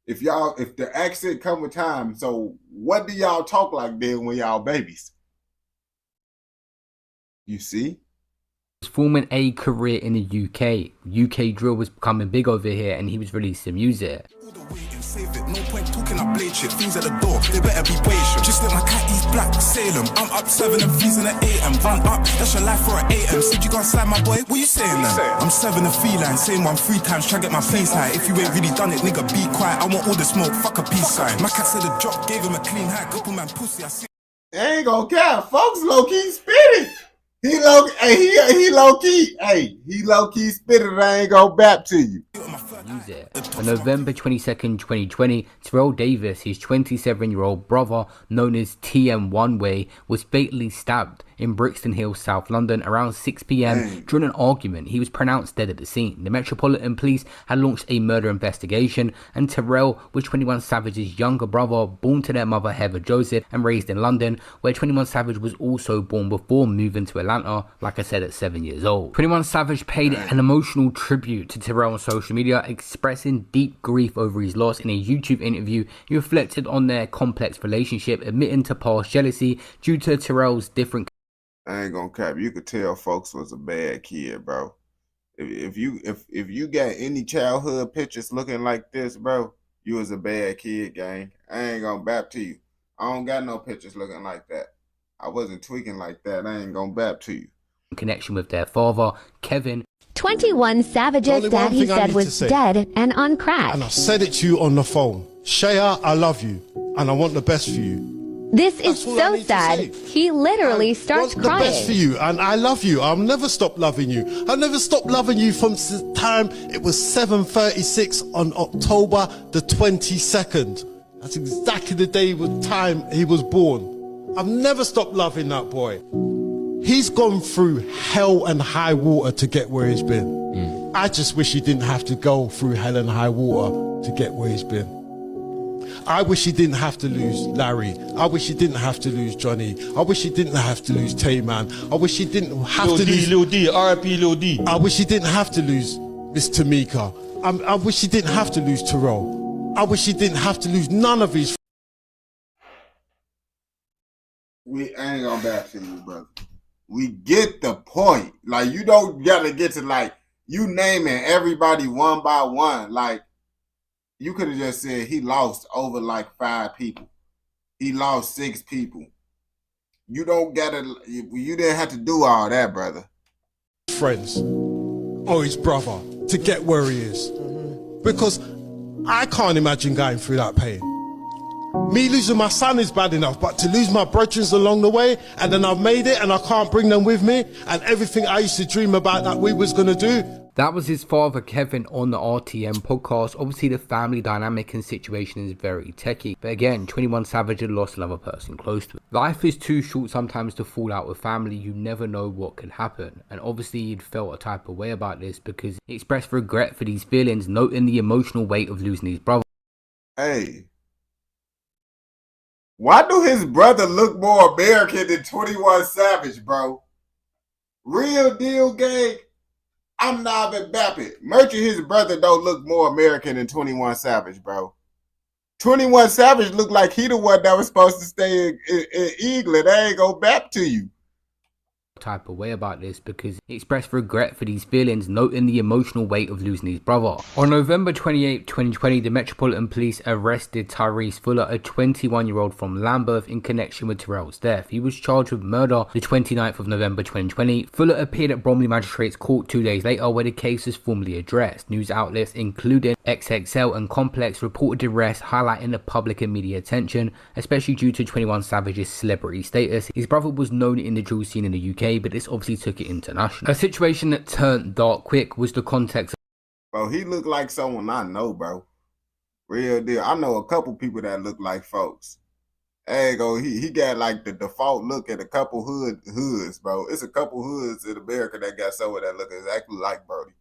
If the accent come with time, so what do y'all talk like then when y'all babies? You see? Forming a career in the UK. UK drill was becoming big over here and he was releasing music. Save it, no point talking up blade shit. Things at the door, they better be patient. Just let my cat eat black, Salem. I'm up 7 and fees in the 8am. Run up, that's your life for an 8am. Said you gonna slide my boy, what you saying now? I'm 7 and feline, same one 3 times, try get my face high. If you ain't really done it, nigga, be quiet. I want all the smoke, fuck a peace sign. My cat said the drop, gave him a clean high. Couple man pussy, I see. They ain't gonna care, folks. Low key spitting. He low key spitting. I ain't gonna bap to you. Music. On November 22nd, 2020, Terrell Davis, his 27-year-old brother, known as TM One Way, was fatally stabbed in Brixton Hill, South London, around 6 p.m. During an argument. He was pronounced dead at the scene. The Metropolitan Police had launched a murder investigation, and Terrell was 21 Savage's younger brother, born to their mother Heather Joseph and raised in London, where 21 Savage was also born before moving to Atlanta, like I said, at 7 years old. 21 Savage paid an emotional tribute to Terrell on social media, expressing deep grief over his loss. In a YouTube interview, he reflected on their complex relationship, admitting to past jealousy due to Terrell's different I ain't gonna cap. You could tell folks was a bad kid, bro. If you got any childhood pictures looking like this, bro, you was a bad kid, gang. I ain't gonna bap to you. I don't got no pictures looking like that. I wasn't tweaking like that. I ain't gonna bap to you. In connection with their father, Kevin. 21 Savage's dad, he said, was dead and on crack. And I said it to you on the phone. Shaya, I love you, and I want the best for you. This is so sad. He literally starts crying. The best for you, and I love you. I'll never stop loving you. I'll never stop loving you from the time it was 7:36 on October the 22nd. That's exactly the day with time he was born. I've never stopped loving that boy. He's gone through hell and high water to get where he's been. I just wish he didn't have to go through hell and high water to get where he's been. I wish he didn't have to lose Larry. I wish he didn't have to lose Johnny. I wish he didn't have to lose Tay-Man. I wish he didn't have to lose... Lil D, R.I.P. Lil D. I wish he didn't have to lose Miss Tamika. I wish he didn't have to lose Terrell. I wish he didn't have to lose none of his... We ain't gonna back to you, brother. We get the point. Like, you don't gotta get to, like, you naming everybody one by one. Like, you could have just said he lost over like 5 people. He lost 6 people. You don't gotta, you didn't have to do all that, brother. Friends or his brother to get where he is. Because I can't imagine going through that pain. Me losing my son is bad enough, but to lose my brethren along the way, and then I've made it and I can't bring them with me, and everything I used to dream about that we was gonna do. That was his father Kevin on the RTM podcast. Obviously the family dynamic and situation is very techie. But again, 21 Savage had lost another person close to him. Life is too short sometimes to fall out with family. You never know what could happen. And obviously he'd felt a type of way about this because he expressed regret for these feelings, noting the emotional weight of losing his brother. Hey. Why do his brother look more American than 21 Savage, bro? Real deal, gang. I'm not even bapping. Merchant, his brother, don't look more American than 21 Savage, bro. 21 Savage looked like he the one that was supposed to stay in England. I ain't gonna bap to you. Type of way about this because he expressed regret for these feelings, noting the emotional weight of losing his brother. On November 28, 2020, the Metropolitan Police arrested Tyrese Fuller, a 21-year-old from Lambeth, in connection with Terrell's death. He was charged with murder the 29th of November 2020. Fuller appeared at Bromley Magistrates Court 2 days later, where the case was formally addressed. News outlets including XXL and Complex reported the arrest, highlighting the public and media attention, especially due to 21 Savage's celebrity status. His brother was known in the drill scene in the UK, but this obviously took it international. A situation that turned dark quick was the context. Bro, he looked like someone I know, bro. Real deal. I know a couple people that look like folks. There you go. He got like the default look at a couple hoods, bro. It's a couple hoods in America that got someone that look exactly like Brody.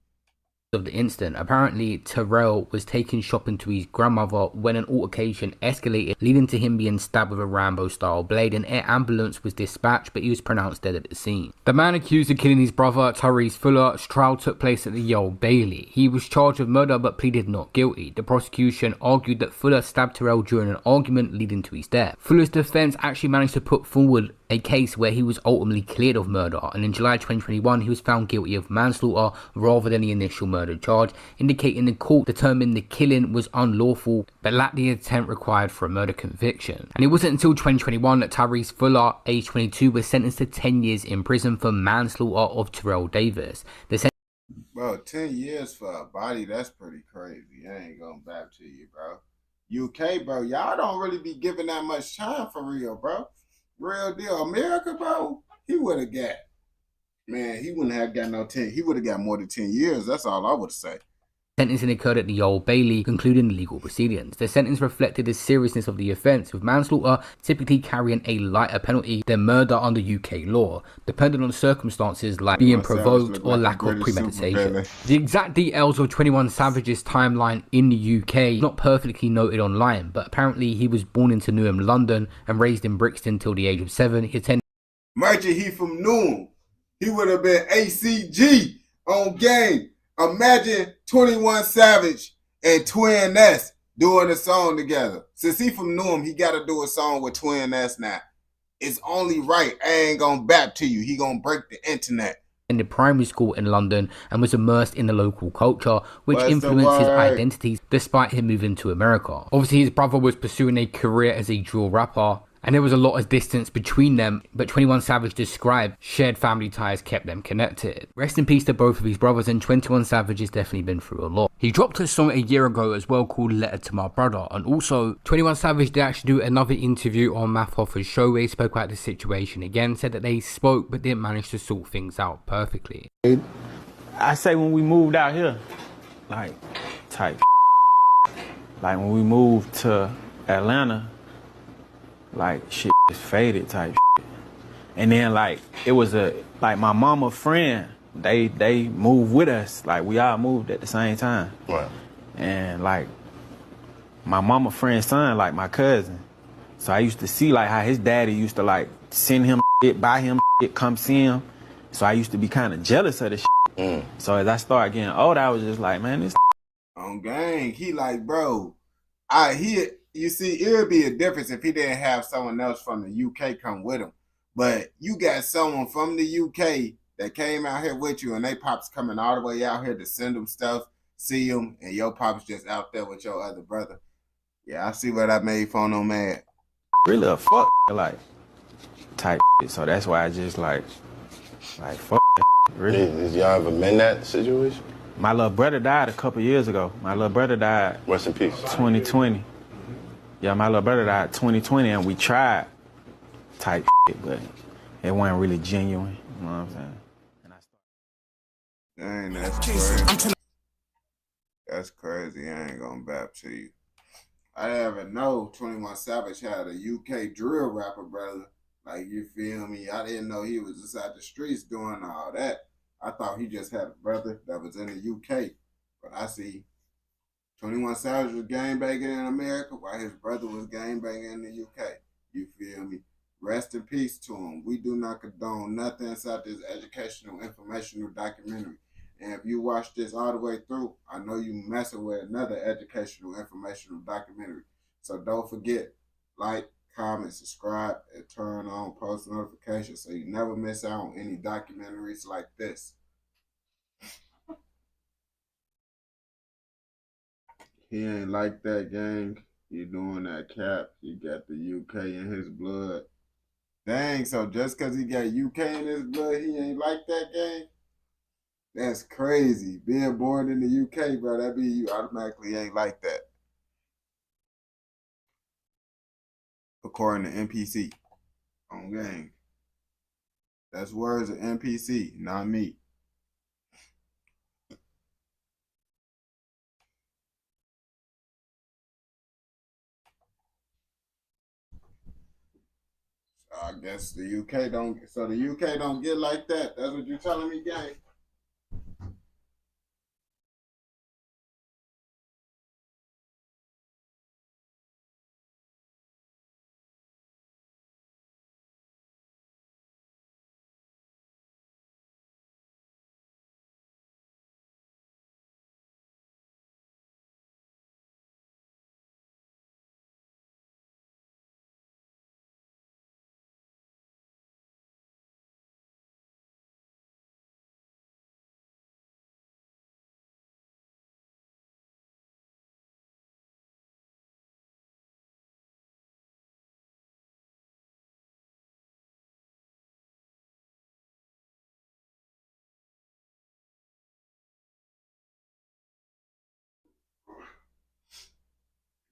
Of the incident. Apparently Terrell was taking shopping to his grandmother when an altercation escalated, leading to him being stabbed with a Rambo style blade. An air ambulance was dispatched, but he was pronounced dead at the scene. The man accused of killing his brother Tyrese Fuller's trial took place at the Old Bailey. He was charged with murder but pleaded not guilty. The prosecution argued that Fuller stabbed Terrell during an argument leading to his death. Fuller's defense actually managed to put forward a case where he was ultimately cleared of murder, and in July 2021 he was found guilty of manslaughter rather than the initial murder charge, indicating the court determined the killing was unlawful but lacked the intent required for a murder conviction. And it wasn't until 2021 that Tyrese Fuller, age 22, was sentenced to 10 years in prison for manslaughter of Terrell Davis. Bro, 10 years for a body, that's pretty crazy. I ain't gonna back to you, bro. UK, bro, y'all don't really be giving that much time for real, bro. Real deal. America, bro, he would have got, man, he wouldn't have got no 10. He would have got more than 10 years. That's all I would say. Sentencing occurred at the Old Bailey, concluding the legal proceedings. The sentence reflected the seriousness of the offence, with manslaughter typically carrying a lighter penalty than murder under UK law, depending on circumstances like being provoked or lack of premeditation. The exact details of 21 Savage's timeline in the UK is not perfectly noted online, but apparently he was born into Newham, London, and raised in Brixton till the age of 7. He attended Merchant, he from Newham. He would have been ACG on game. Imagine 21 Savage and Twin S doing a song together. Since he from Newham, he got to do a song with Twin S now. it's only right. I ain't gonna bap to you. He gonna break the internet. In the primary school in London and was immersed in the local culture, which influenced his identities despite him moving to America. Obviously, his brother was pursuing a career as a drill rapper, and there was a lot of distance between them, but 21 Savage described shared family ties kept them connected. Rest in peace to both of his brothers, and 21 Savage has definitely been through a lot. He dropped a song a year ago as well called Letter to My Brother, and also 21 Savage did actually do another interview on Math Hoffa's show where he spoke about the situation again, said that they spoke but didn't manage to sort things out perfectly. I say when we moved out here, like, type like when we moved to Atlanta, like shit just faded type shit. And then like it was like my mama friend, they moved with us. Like we all moved at the same time. Right. And like my mama friend's son, like my cousin. So I used to see like how his daddy used to like send him shit, buy him shit, come see him. So I used to be kind of jealous of the shit. So as I started getting older, I was just like, man, this on gang. He like, bro, you see, it would be a difference if he didn't have someone else from the UK come with him. But you got someone from the UK that came out here with you, and they pops coming all the way out here to send them stuff, see them, and your pops just out there with your other brother. Yeah, I see what I made Phono mad. Really a fuck like type shit. So that's why I just like fuck that, really. Did y'all ever mend that situation? My little brother died a couple years ago. My little brother died. Rest in peace. 2020. Yeah, my little brother died 2020, and we tried type shit, but it wasn't really genuine. You know what I'm saying? Dang, that's crazy. That's crazy. I ain't gonna bap to you. I didn't even know 21 Savage had a UK drill rapper brother. Like, you feel me? I didn't know he was just out the streets doing all that. I thought he just had a brother that was in the UK. But I see 21 Savage was gangbanging in America while his brother was gangbanging in the UK. You feel me? Rest in peace to him. We do not condone nothing inside this educational, informational documentary. And if you watch this all the way through, I know you messing with another educational, informational documentary. So don't forget, like, comment, subscribe, and turn on post notifications so you never miss out on any documentaries like this. He ain't like that, gang. He doing that cap. He got the UK in his blood. Dang, so just because he got UK in his blood, he ain't like that, gang? That's crazy. Being born in the UK, bro, that be you automatically ain't like that. According to NPC. On gang. That's words of NPC, not me. I guess the UK don't, so the UK don't get like that. That's what you're telling me, gang?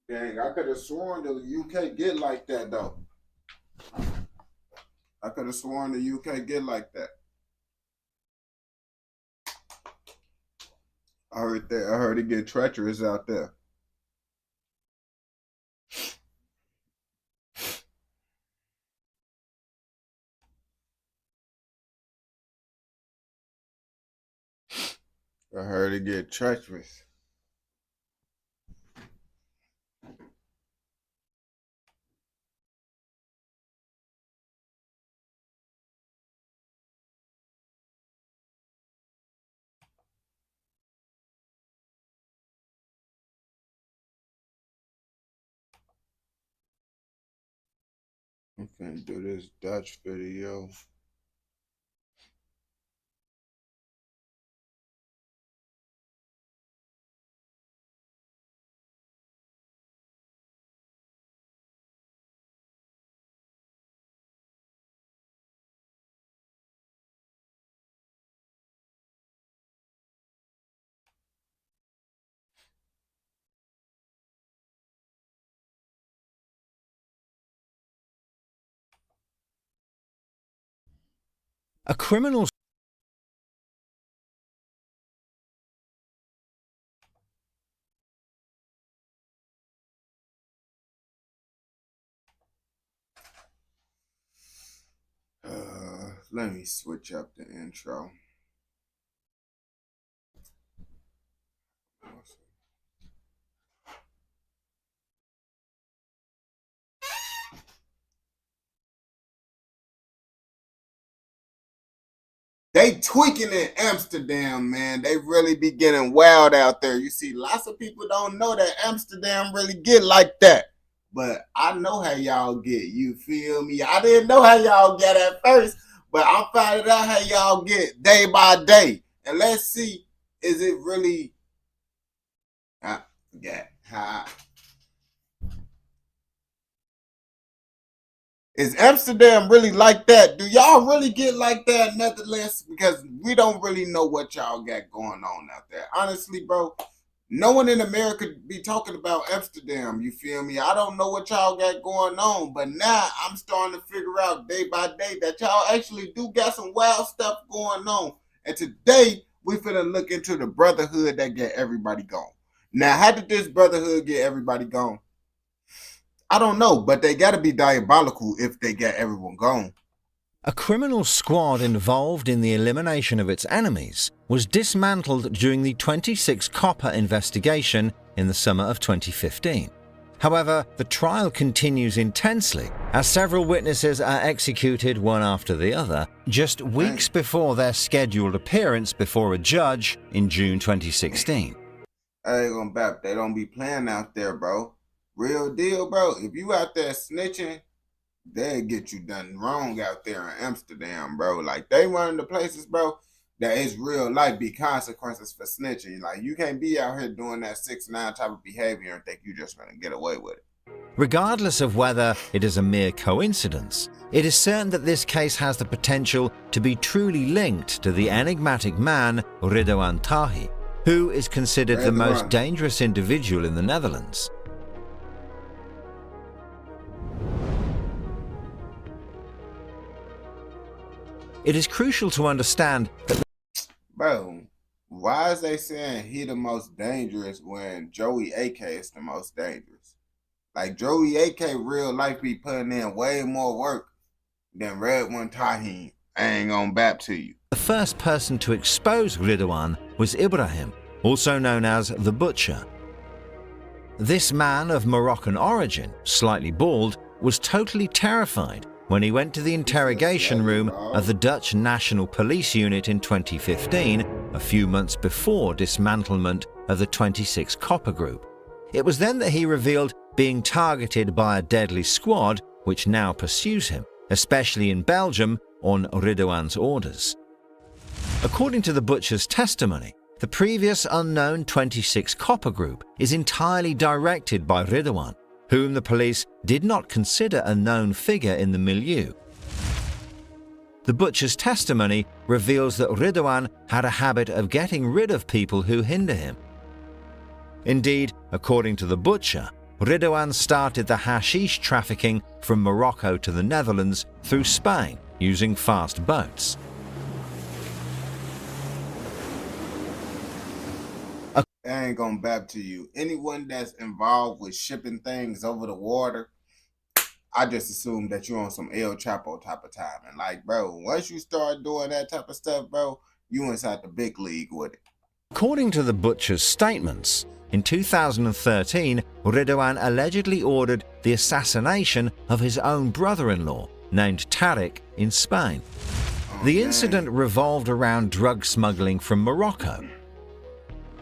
Dang, I could have sworn the UK get like that, though. I could have sworn the UK get like that. I heard it get treacherous out there. I heard it get treacherous. I'm finna do this Dutch video. A criminal Let me switch up the intro. They tweaking in Amsterdam, man. They really be getting wild out there. You see, lots of people don't know that Amsterdam really get like that. But I know how y'all get, you feel me? I didn't know how y'all get at first, but I'm finding out how y'all get day by day. And let's see, is it really... I forget how... Is Amsterdam really like that? Do y'all really get like that in Netherlands? Because we don't really know what y'all got going on out there. Honestly, bro, no one in America be talking about Amsterdam, you feel me? I don't know what y'all got going on, but now I'm starting to figure out day by day that y'all actually do got some wild stuff going on. And today, we finna look into the brotherhood that get everybody gone. Now, how did this brotherhood get everybody gone? I don't know, but they gotta be diabolical if they get everyone gone. A criminal squad involved in the elimination of its enemies was dismantled during the 26 Copper investigation in the summer of 2015. However, the trial continues intensely as several witnesses are executed one after the other just weeks before their scheduled appearance before a judge in June 2016. I ain't gonna bap, they don't be playing out there, bro. Real deal, bro. If you out there snitching, they'll get you done wrong out there in Amsterdam, bro. Like, they one of the places, bro, that is real life be consequences for snitching. Like, you can't be out here doing that 6ix9ine type of behavior and think you're just gonna get away with it. Regardless of whether it is a mere coincidence, it is certain that this case has the potential to be truly linked to the enigmatic man Ridouan Taghi, who is considered the most dangerous individual in the Netherlands. It is crucial to understand that... Bro, why is they saying he the most dangerous when Joey AK is the most dangerous? Like, Joey AK real life be putting in way more work than Ridouan Taghi. I ain't gonna bap to you. The first person to expose Ridouan was Ibrahim, also known as the Butcher. This man of Moroccan origin, slightly bald, was totally terrified when he went to the interrogation room of the Dutch National Police Unit in 2015, a few months before dismantlement of the 26 Copper Group. It was then that he revealed being targeted by a deadly squad which now pursues him, especially in Belgium, on Ridouan's orders. According to the Butcher's testimony, the previous unknown 26 Copper Group is entirely directed by Ridouan, whom the police did not consider a known figure in the milieu. The Butcher's testimony reveals that Ridouan had a habit of getting rid of people who hinder him. Indeed, according to the Butcher, Ridouan started the hashish trafficking from Morocco to the Netherlands through Spain using fast boats. I ain't gonna bap to you. Anyone that's involved with shipping things over the water, I just assume that you're on some El Chapo type of time. And like, bro, once you start doing that type of stuff, bro, you inside the big league with it. According to the Butcher's statements, in 2013, Ridouan allegedly ordered the assassination of his own brother-in-law, named Tariq, in Spain. The incident revolved around drug smuggling from Morocco,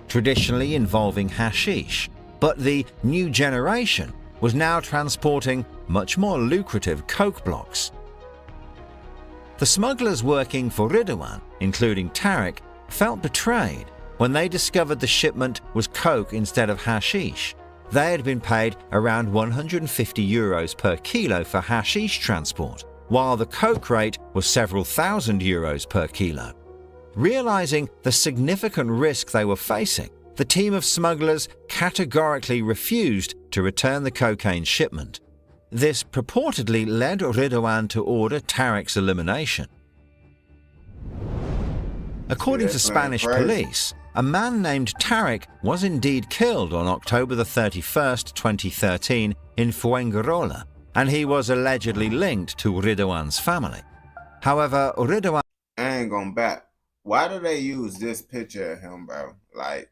traditionally involving hashish, but the new generation was now transporting much more lucrative coke blocks. The smugglers working for Ridwan, including Tariq, felt betrayed when they discovered the shipment was coke instead of hashish. They had been paid around 150 euros per kilo for hashish transport, while the coke rate was several thousand euros per kilo. Realizing the significant risk they were facing, the team of smugglers categorically refused to return the cocaine shipment. This purportedly led Ridwan to order Tariq's elimination. According to Spanish police, a man named Tariq was indeed killed on October the 31st, 2013 in Fuengirola, and he was allegedly linked to Ridwan's family. However, Ridwan... I ain't gonna back. Why do they use this picture of him, bro? Like,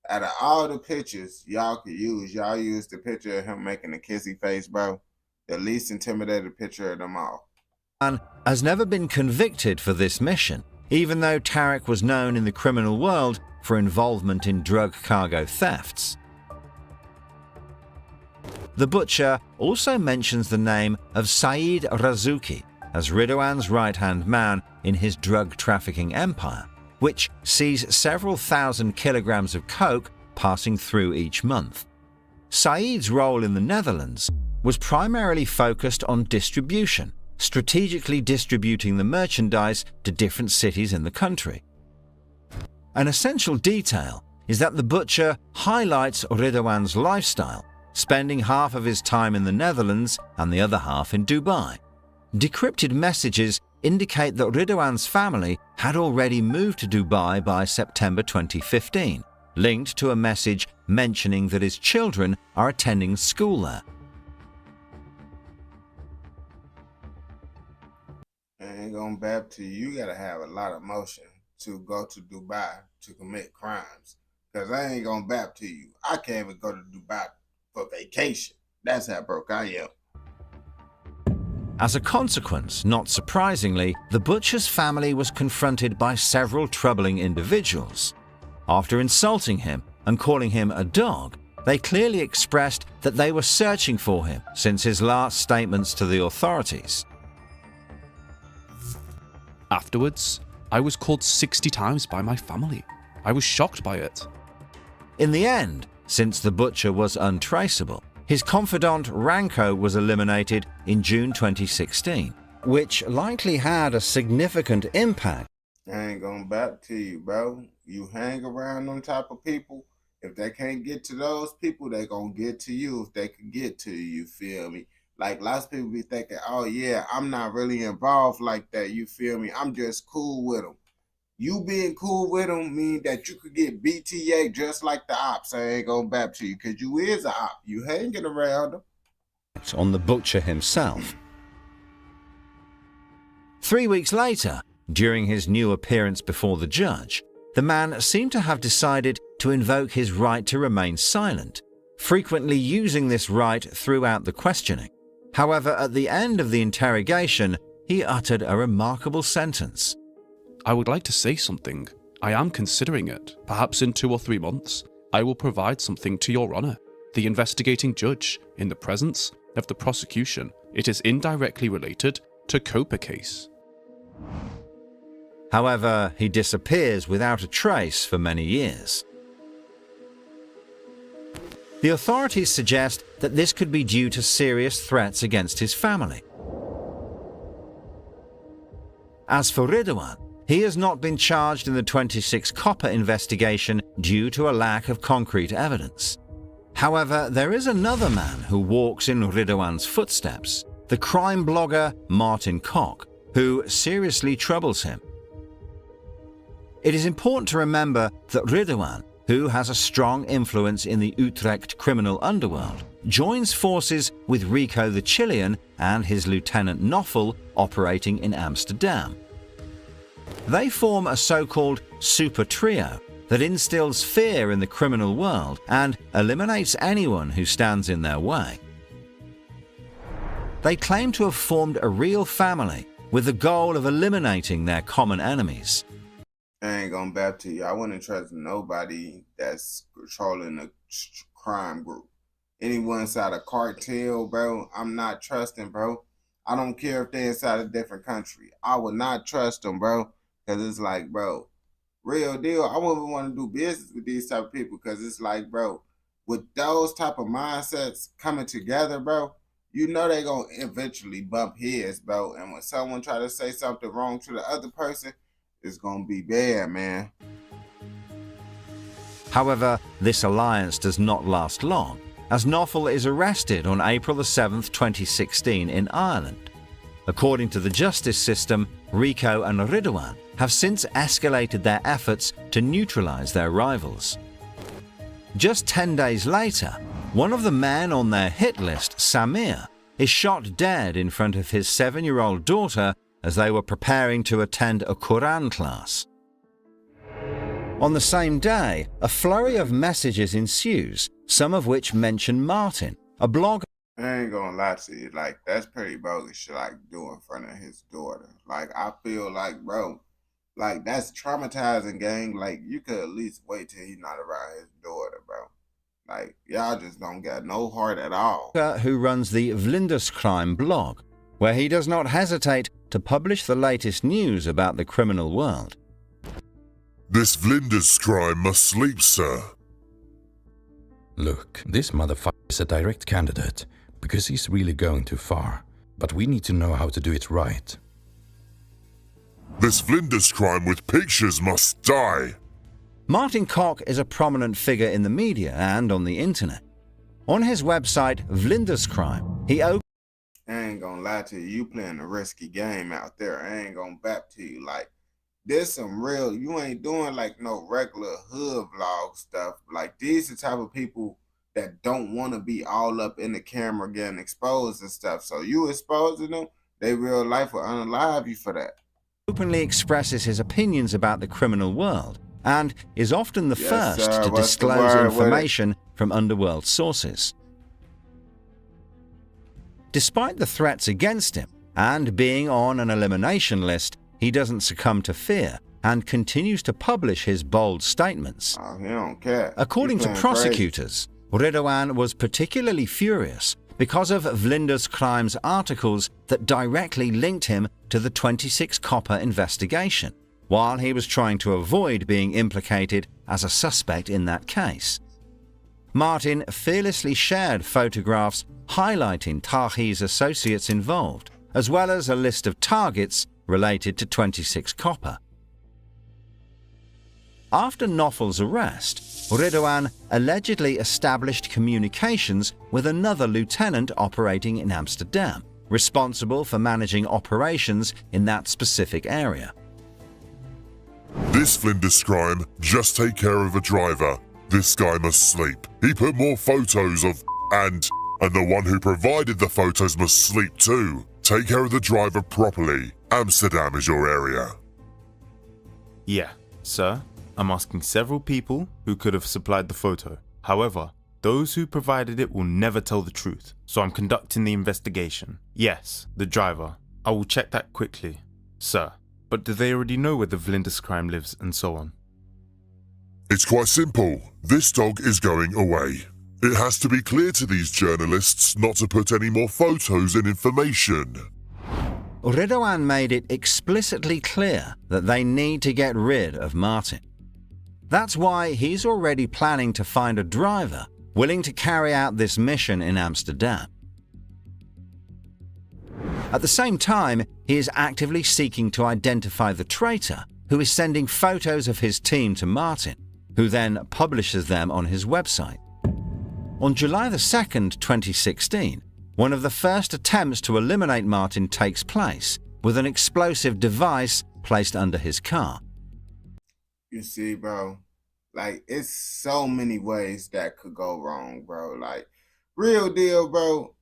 out of all the pictures y'all could use, y'all use the picture of him making a kissy face, bro. The least intimidated picture of them all. Has never been convicted for this mission, even though Tariq was known in the criminal world for involvement in drug cargo thefts. The butcher also mentions the name of Saeed Razouki as Ridwan's right-hand man in his drug trafficking empire, which sees several thousand kilograms of coke passing through each month. Saeed's role in the Netherlands was primarily focused on distribution, strategically distributing the merchandise to different cities in the country. An essential detail is that the butcher highlights Ridwan's lifestyle, spending half of his time in the Netherlands and the other half in Dubai. Decrypted messages indicate that Ridwan's family had already moved to Dubai by September 2015, linked to a message mentioning that his children are attending school there. I ain't gonna bap to you. You gotta have a lot of motion to go to Dubai to commit crimes. Cause I ain't gonna bap to you. I can't even go to Dubai for vacation. That's how broke I am. As a consequence, not surprisingly, the butcher's family was confronted by several troubling individuals. After insulting him and calling him a dog, they clearly expressed that they were searching for him since his last statements to the authorities. Afterwards, I was called 60 times by my family. I was shocked by it. In the end, since the butcher was untraceable, his confidant Ranko was eliminated in June 2016, which likely had a significant impact. I ain't gonna back to you, bro. You hang around them type of people. If they can't get to those people, they gonna get to you if they can get to you, you feel me? Like, lots of people be thinking, oh yeah, I'm not really involved like that, you feel me? I'm just cool with them. You being cool with them mean that you could get BTA just like the ops. I ain't gonna bap to you, because you is a op. You hanging around them. On the butcher himself. 3 weeks later, during his new appearance before the judge, the man seemed to have decided to invoke his right to remain silent, frequently using this right throughout the questioning. However, at the end of the interrogation, he uttered a remarkable sentence. I would like to say something. I am considering it. Perhaps in 2 or 3 months, I will provide something to Your Honour, the investigating judge, in the presence of the prosecution. It is indirectly related to Copa case. However, he disappears without a trace for many years. The authorities suggest that this could be due to serious threats against his family. As for Ridwan, he has not been charged in the 26 Copper investigation due to a lack of concrete evidence. However, there is another man who walks in Ridwan's footsteps, the crime blogger Martin Koch, who seriously troubles him. It is important to remember that Ridwan, who has a strong influence in the Utrecht criminal underworld, joins forces with Rico the Chilean and his lieutenant Noffel operating in Amsterdam. They form a so-called super trio that instills fear in the criminal world and eliminates anyone who stands in their way. They claim to have formed a real family with the goal of eliminating their common enemies. I ain't gonna bap to you. I wouldn't trust nobody that's controlling a crime group. anyone inside a cartel, bro, I'm not trusting, bro. I don't care if they're inside a different country. I would not trust them, bro. Because it's like, bro, real deal. I wouldn't want to do business with these type of people because it's like, bro, with those type of mindsets coming together, bro, you know they gonna eventually bump heads, bro. And when someone try to say something wrong to the other person, it's gonna be bad, man. However, this alliance does not last long, as Knopfel is arrested on April the 7th, 2016 in Ireland. According to the justice system, Rico and Ridwan have since escalated their efforts to neutralize their rivals. Just 10 days later, one of the men on their hit list, Samir, is shot dead in front of his 7-year-old daughter as they were preparing to attend a Quran class. On the same day, a flurry of messages ensues, some of which mention Martin, a blogger. I ain't gonna lie to you, like, that's pretty bogus shit, like, do in front of his daughter. Like, I feel like, bro, like, that's traumatizing, gang. Like, you could at least wait till he's not around his daughter, bro. Like, y'all just don't got no heart at all. Who runs the Vlinders blog, where he does not hesitate to publish the latest news about the criminal world. This Vlinders must sleep, sir. Look, this motherfucker is a direct candidate, because he's really going too far. But we need to know how to do it right. This Vlinders with pictures must die. Martin Koch is a prominent figure in the media and on the internet. On his website, Vlinders he I ain't gonna lie to you, you playing a risky game out there. I ain't gonna back to you. Like, there's some real, you ain't doing like no regular hood vlog stuff. Like, these are the type of people that don't want to be all up in the camera getting exposed and stuff. So you exposing them, they real life will unalive you for that. Openly expresses his opinions about the criminal world and is often the first to disclose information from underworld sources. Despite the threats against him and being on an elimination list, he doesn't succumb to fear and continues to publish his bold statements. Oh, he don't care. According to prosecutors, Ridwan was particularly furious because of Vlinders articles that directly linked him to the 26 Copper investigation, while he was trying to avoid being implicated as a suspect in that case. Martin fearlessly shared photographs highlighting Tahi's associates involved, as well as a list of targets related to 26 Copper. After Knopfel's arrest, Ridwan allegedly established communications with another lieutenant operating in Amsterdam, responsible for managing operations in that specific area. This Vlinders just take care of a driver. This guy must sleep. He put more photos of and the one who provided the photos must sleep too. Take care of the driver properly. Amsterdam is your area. Yeah, sir. I'm asking several people who could have supplied the photo. However, those who provided it will never tell the truth, so I'm conducting the investigation. Yes, the driver. I will check that quickly, sir. But do they already know where the Vlinders lives and so on? It's quite simple. This dog is going away. It has to be clear to these journalists not to put any more photos and information. Ridwan made it explicitly clear that they need to get rid of Martin. That's why he's already planning to find a driver willing to carry out this mission in Amsterdam. At the same time, he is actively seeking to identify the traitor who is sending photos of his team to Martin, who then publishes them on his website. On July the 2nd, 2016, one of the first attempts to eliminate Martin takes place with an explosive device placed under his car. You see, bro, like, it's so many ways that could go wrong, bro. Like, real deal, bro.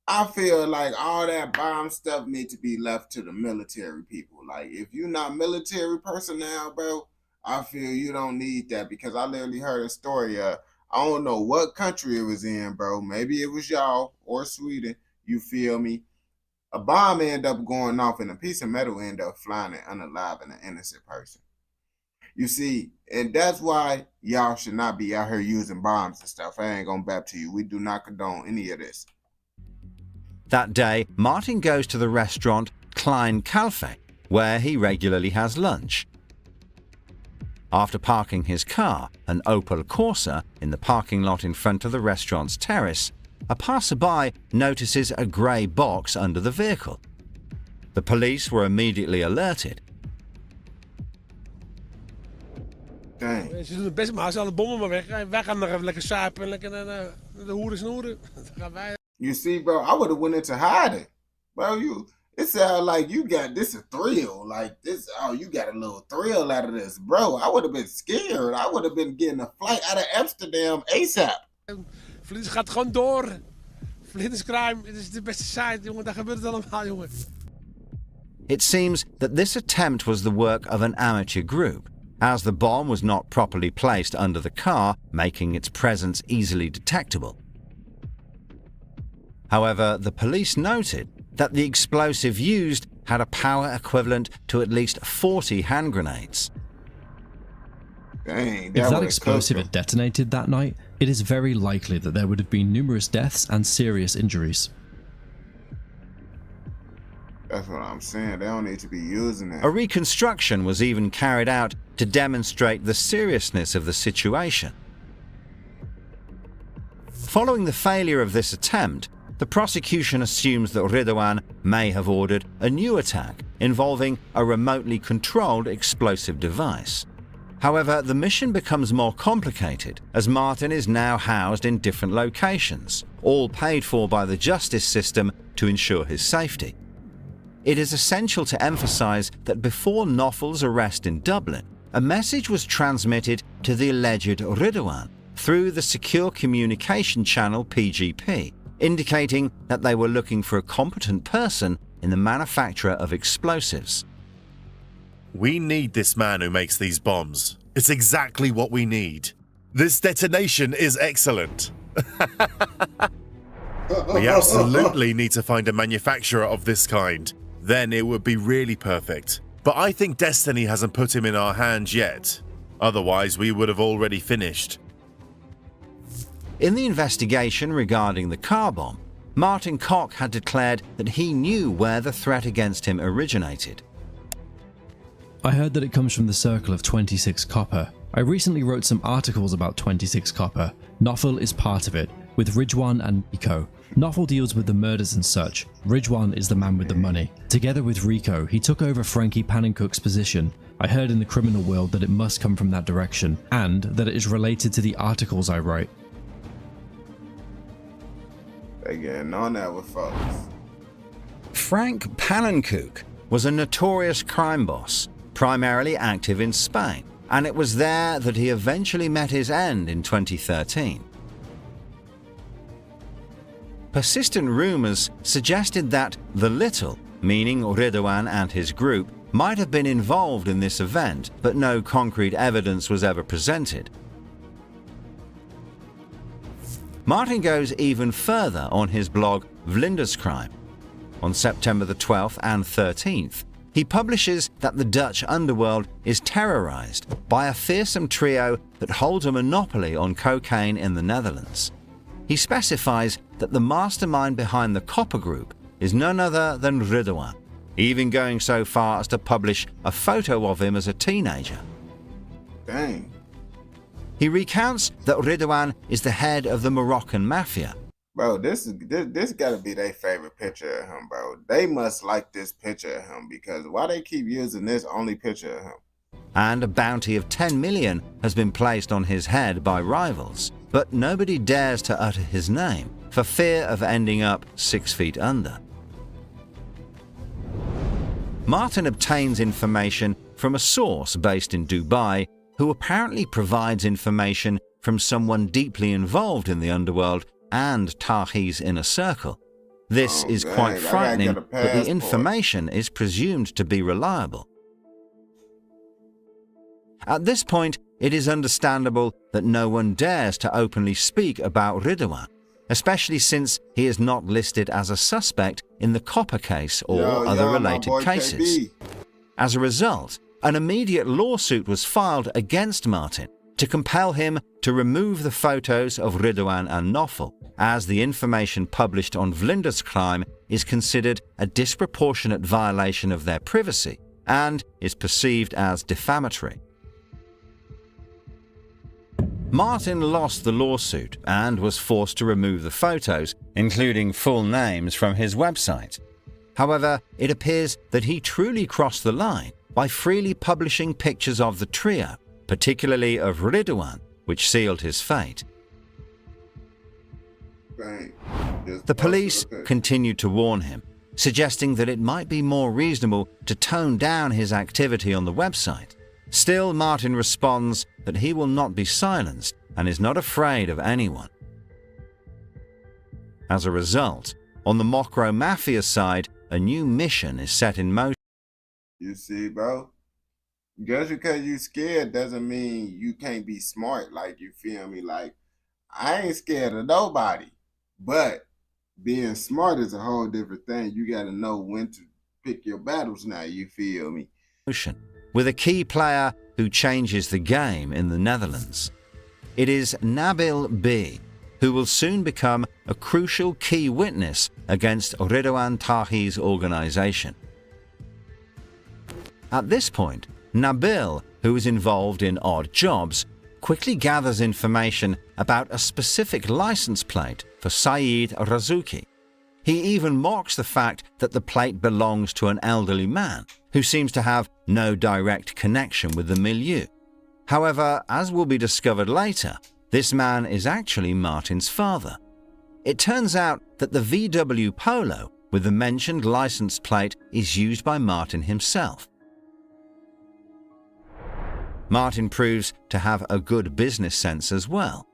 I feel like all that bomb stuff needs to be left to the military people. Like, if you're not military personnel, bro, I feel you don't need that, because I literally heard a story. I don't know what country it was in, bro. Maybe it was y'all or Sweden. You feel me? A bomb ended up going off and a piece of metal ended up flying and unaliving an innocent person. You see, and that's why y'all should not be out here using bombs and stuff. I ain't gonna bap to you. We do not condone any of this. That day, Martin goes to the restaurant Klein Kalfe, where he regularly has lunch. After parking his car, an Opel Corsa, in the parking lot in front of the restaurant's terrace, a passerby notices a grey box under the vehicle. The police were immediately alerted. Dang. Ze doen het best, maar als alle bommen maar weg. Wij gaan nog even lekker suipen en lekker naar de hoeren snoeren. Dan gaan wij... You see, bro, I would have went into hiding. Bro, it sounds like you got this a thrill. Like this, oh, you got a little thrill out of this. Bro, I would have been scared. I would have been getting a flight out of Amsterdam ASAP. Vlinders gaat gewoon door. Vlinders crime, het is de beste site, jongen. Daar gebeurt het allemaal, jongen. It seems that this attempt was the work of an amateur group, as the bomb was not properly placed under the car, making its presence easily detectable. However, the police noted that the explosive used had a power equivalent to at least 40 hand grenades. Dang, if that explosive had detonated that night, it is very likely that there would have been numerous deaths and serious injuries. That's what I'm saying. They don't need to be using it. A reconstruction was even carried out to demonstrate the seriousness of the situation. Following the failure of this attempt, the prosecution assumes that Ridwan may have ordered a new attack involving a remotely controlled explosive device. However, the mission becomes more complicated as Martin is now housed in different locations, all paid for by the justice system to ensure his safety. It is essential to emphasize that before Noffel's arrest in Dublin, a message was transmitted to the alleged Ridwan through the secure communication channel PGP, indicating that they were looking for a competent person in the manufacture of explosives. We need this man who makes these bombs. It's exactly what we need. This detonation is excellent. We absolutely need to find a manufacturer of this kind. Then it would be really perfect. But I think destiny hasn't put him in our hands yet. Otherwise, we would have already finished. In the investigation regarding the car bomb, Martin Koch had declared that he knew where the threat against him originated. I heard that it comes from the circle of 26 Copper. I recently wrote some articles about 26 Copper. Noffel is part of it, with Ridwan and Rico. Noffel deals with the murders and such. Ridwan is the man with the money. Together with Rico, he took over Frankie Pannencook's position. I heard in the criminal world that it must come from that direction, and that it is related to the articles I write. They getting on that with folks. Frank Pannencook was a notorious crime boss, primarily active in Spain, and it was there that he eventually met his end in 2013. Persistent rumors suggested that the Little, meaning Ridwan and his group, might have been involved in this event, but no concrete evidence was ever presented. Martin goes even further on his blog Vlinderscrime. On September the 12th and 13th, he publishes that the Dutch underworld is terrorized by a fearsome trio that holds a monopoly on cocaine in the Netherlands. He specifies that the mastermind behind the Copper Group is none other than Ridwan, even going so far as to publish a photo of him as a teenager. Dang. He recounts that Ridwan is the head of the Moroccan mafia. Bro, this gotta be their favorite picture of him, bro. They must like this picture of him, because why they keep using this only picture of him? And a bounty of 10 million has been placed on his head by rivals, but nobody dares to utter his name for fear of ending up 6 feet under. Martin obtains information from a source based in Dubai who apparently provides information from someone deeply involved in the underworld and Tahi's inner circle. This is quite frightening, but the information is presumed to be reliable. At this point, it is understandable that no one dares to openly speak about Ridwan, especially since he is not listed as a suspect in the Copper case or other related cases. KB. As a result, An immediate lawsuit was filed against Martin to compel him to remove the photos of Ridwan and Nofel, as the information published on Vlinder's crime is considered a disproportionate violation of their privacy and is perceived as defamatory. Martin lost the lawsuit and was forced to remove the photos, including full names, from his website. However, it appears that he truly crossed the line by freely publishing pictures of the trio, particularly of Ridwan, which sealed his fate. The police continued to warn him, suggesting that it might be more reasonable to tone down his activity on the website. Still, Martin responds that he will not be silenced and is not afraid of anyone. As a result, on the Mokro Mafia side, a new mission is set in motion. You see, bro? Just because you scared doesn't mean you can't be smart, like, you feel me? Like, I ain't scared of nobody, but being smart is a whole different thing. You got to know when to pick your battles now, you feel me? With a key player who changes the game in the Netherlands. It is Nabil B, who will soon become a crucial key witness against Ridwan Tahi's organization. At this point, Nabil, who is involved in odd jobs, quickly gathers information about a specific license plate for Saeed Razuki. He even mocks the fact that the plate belongs to an elderly man who seems to have no direct connection with the milieu. However, as will be discovered later, this man is actually Martin's father. It turns out that the VW Polo with the mentioned license plate is used by Martin himself. Martin proves to have a good business sense as well.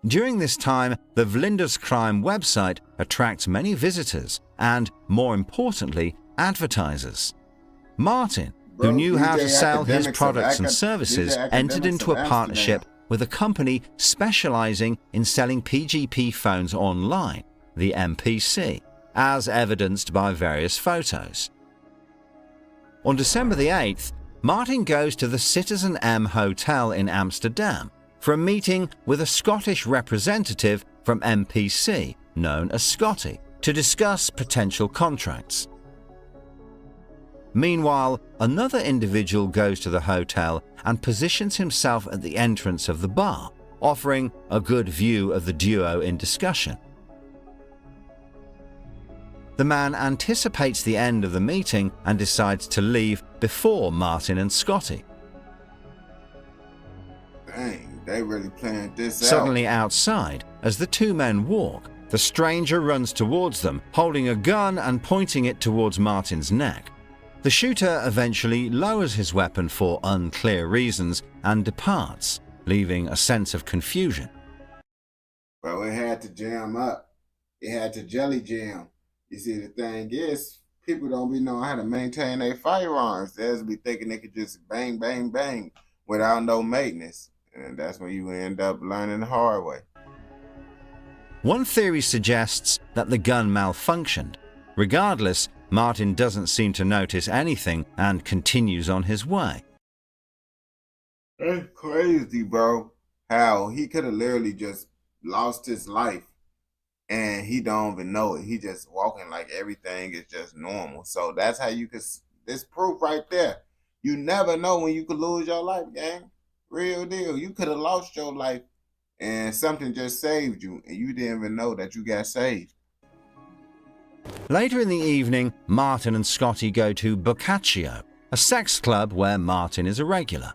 During this time, the Vlinder's Crime website attracts many visitors and, more importantly, advertisers. Martin, who knew how to sell his products and services, entered into a partnership with a company specializing in selling PGP phones online, the MPC, as evidenced by various photos. On December the 8th, Martin goes to the Citizen M Hotel in Amsterdam for a meeting with a Scottish representative from MPC, known as Scotty, to discuss potential contracts. Meanwhile, another individual goes to the hotel and positions himself at the entrance of the bar, offering a good view of the duo in discussion. The man anticipates the end of the meeting and decides to leave before Martin and Scotty. Dang, they really planned this out. Suddenly outside, as the two men walk, the stranger runs towards them, holding a gun and pointing it towards Martin's neck. The shooter eventually lowers his weapon for unclear reasons and departs, leaving a sense of confusion. Bro, it had to jam up. It had to jelly jam. You see, the thing is, people don't be knowing how to maintain their firearms. They just be thinking they could just bang, bang, bang without no maintenance. And that's when you end up learning the hard way. One theory suggests that the gun malfunctioned. Regardless, Martin doesn't seem to notice anything and continues on his way. That's crazy, bro. How he could have literally just lost his life and he don't even know it. He just walking like everything is just normal. So that's how you could, this proof right there. You never know when you could lose your life, gang. Real deal. You could have lost your life and something just saved you and you didn't even know that you got saved. Later in the evening, Martin and Scotty go to Boccaccio, a sex club where Martin is a regular.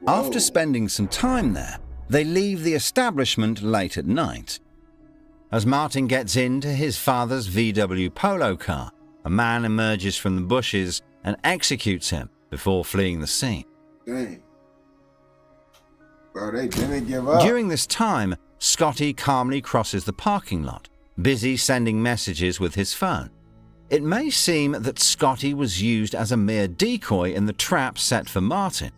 Whoa. After spending some time there, they leave the establishment late at night. As Martin gets into his father's VW Polo car, a man emerges from the bushes and executes him before fleeing the scene. Dang. Bro, they didn't give up. During this time, Scotty calmly crosses the parking lot, busy sending messages with his phone. It may seem that Scotty was used as a mere decoy in the trap set for Martin.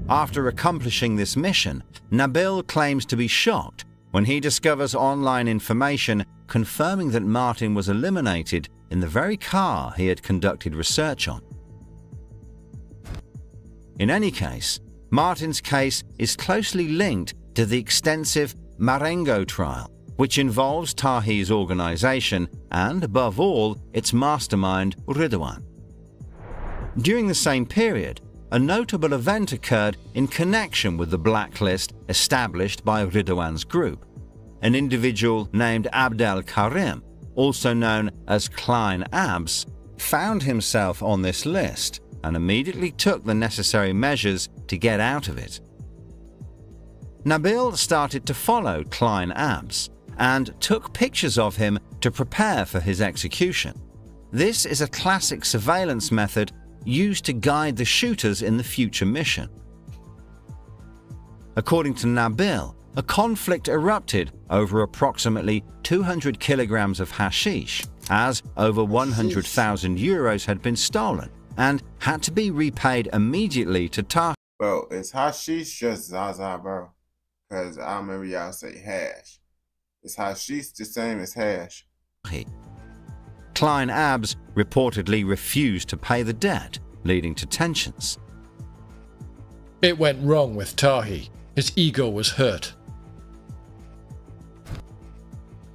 After accomplishing this mission, Nabil claims to be shocked when he discovers online information confirming that Martin was eliminated in the very car he had conducted research on. In any case, Martin's case is closely linked to the extensive Marengo trial, which involves Tahi's organization and, above all, its mastermind Ridwan. During the same period, a notable event occurred in connection with the blacklist established by Ridwan's group. An individual named Abdel Karim, also known as Klein Abs, found himself on this list and immediately took the necessary measures to get out of it. Nabil started to follow Klein Abs and took pictures of him to prepare for his execution. This is a classic surveillance method used to guide the shooters in the future mission. According to Nabil, a conflict erupted over approximately 200 kilograms of hashish, as over 100,000 euros had been stolen and had to be repaid immediately to Tahi. Bro, is hashish just Zaza, bro? Because I remember y'all say hash. Is hashish the same as hash? Klein Abs reportedly refused to pay the debt, leading to tensions. It went wrong with Tahi. His ego was hurt.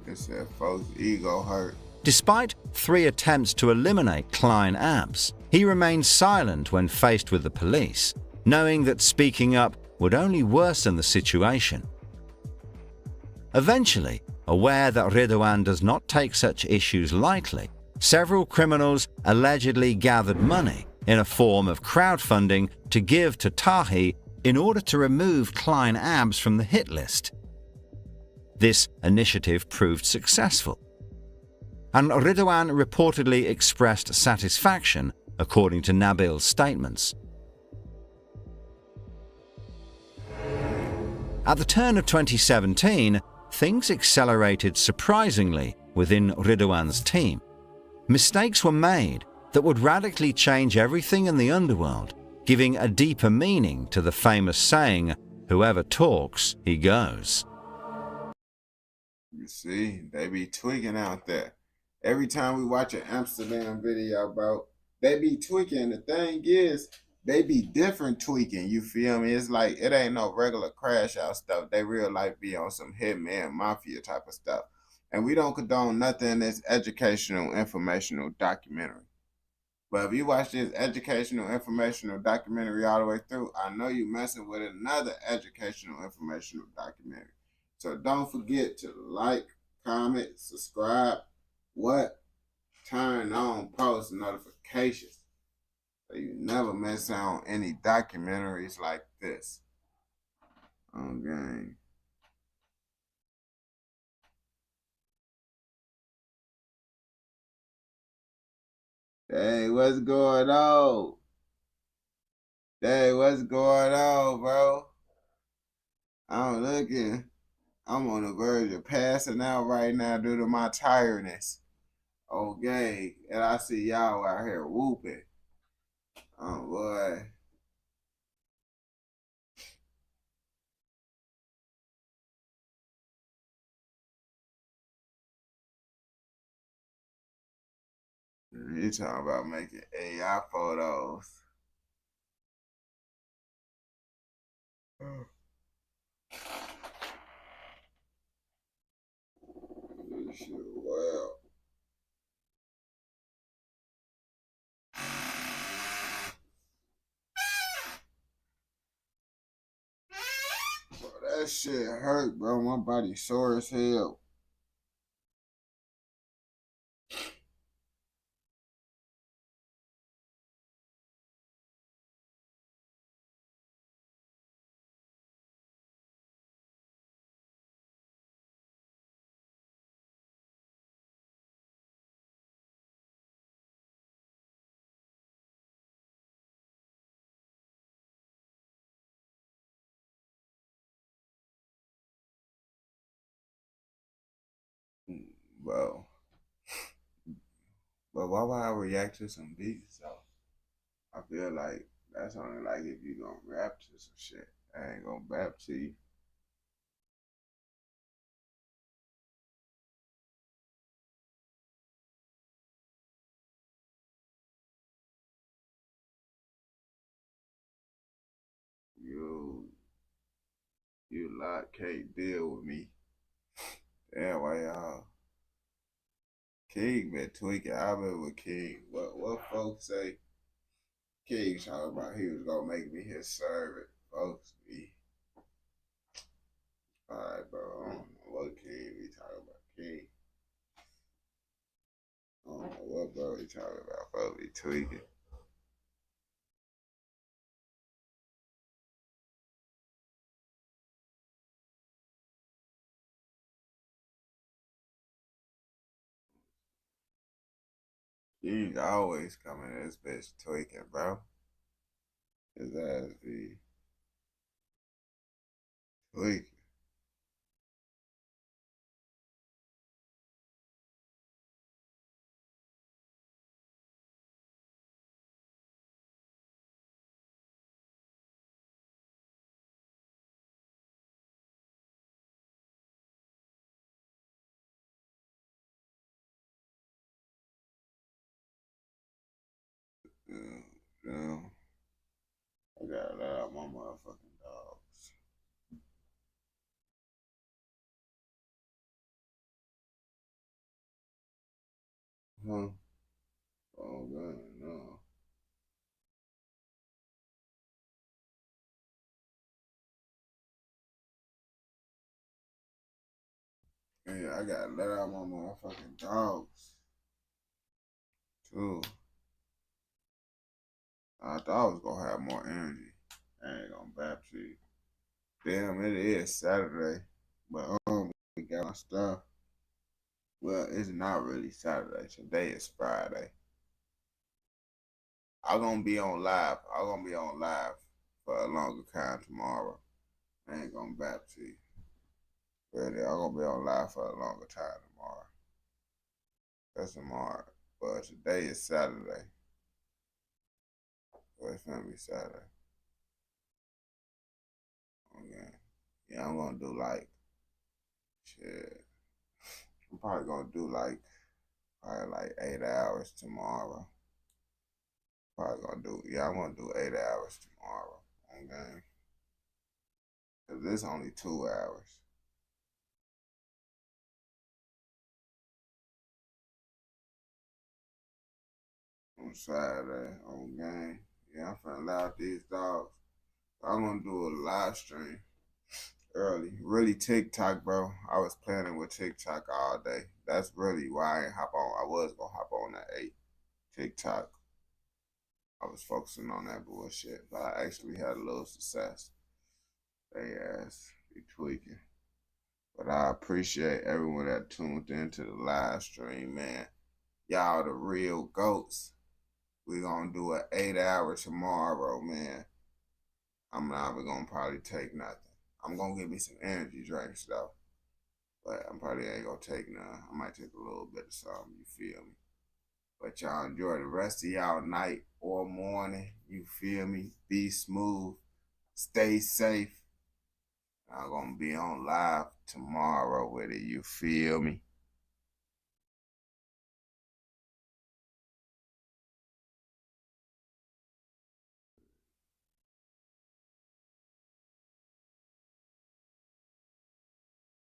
It said folks' ego hurt. Despite 3 attempts to eliminate Klein Abs, he remained silent when faced with the police, knowing that speaking up would only worsen the situation. Eventually, aware that Ridwan does not take such issues lightly, several criminals allegedly gathered money in a form of crowdfunding to give to Tahi in order to remove Klein Abs from the hit list. This initiative proved successful, and Ridwan reportedly expressed satisfaction, according to Nabil's statements. At the turn of 2017, things accelerated surprisingly within Ridwan's team. Mistakes were made that would radically change everything in the underworld, giving a deeper meaning to the famous saying, "Whoever talks, he goes." You see, they be tweaking out there. Every time we watch an Amsterdam video, bro, they be tweaking. The thing is, they be different tweaking, you feel me? It's like, it ain't no regular crash out stuff. They real life be on some hitman mafia type of stuff. And we don't condone nothing that's educational, informational documentary. But if you watch this educational, informational documentary all the way through, I know you messing with another educational, informational documentary. So don't forget to like, comment, subscribe, turn on post notifications, so you never miss out on any documentaries like this. Okay. Hey, what's going on? Hey, what's going on, bro? I'm looking. I'm on the verge of passing out right now due to my tiredness. Okay, and I see y'all out here whooping. Oh boy. You talking about making AI photos. This shit wild. Bro, that shit hurt, bro. My body sore as hell. Bro. But why would I react to some beats though? I feel like that's only like if you gonna rap to some shit. I ain't gonna rap to you. You lot can't deal with me. Damn, why y'all? King been tweaking. I've been with King. What folks say? King talking about he was gonna make me his servant. Folks be. Alright, bro. I don't know what King be talking about. King. I don't know what bro he talking about. Folks be tweaking. King always coming in this bitch tweaking, bro. His ass be tweaking. Yeah. I gotta let out my motherfucking dogs. Huh? Oh, man, no. Yeah, I gotta let out my motherfucking dogs. Too. I thought I was gonna have more energy. I ain't gonna bap to you. Damn, it is Saturday. But we got my stuff. Well, it's not really Saturday. Today is Friday. I'm gonna be on live. I'm gonna be on live for a longer time tomorrow. I ain't gonna bap to you. Really, I'm gonna be on live for a longer time tomorrow. That's tomorrow. But today is Saturday. So it's gonna be Saturday. Okay. Yeah, I'm gonna do like shit. I'm probably gonna do like 8 hours tomorrow. I'm gonna do 8 hours tomorrow. Okay. Cause it's only 2 hours. On Saturday, on game. Yeah, I'm finna allow these dogs. I'm gonna do a live stream early. Really TikTok, bro. I was planning with TikTok all day. That's really why I ain't hop on. I was gonna hop on at 8. TikTok. I was focusing on that bullshit, but I actually had a little success. They ass be tweaking. But I appreciate everyone that tuned into the live stream, man. Y'all the real goats. We gonna do an 8 hour tomorrow, man. I'm not even gonna probably take nothing. I'm gonna give me some energy drinks though. But I'm probably ain't gonna take none. I might take a little bit of something, you feel me? But y'all enjoy the rest of y'all night or morning, you feel me? Be smooth, stay safe. I'm gonna be on live tomorrow with it, you feel me?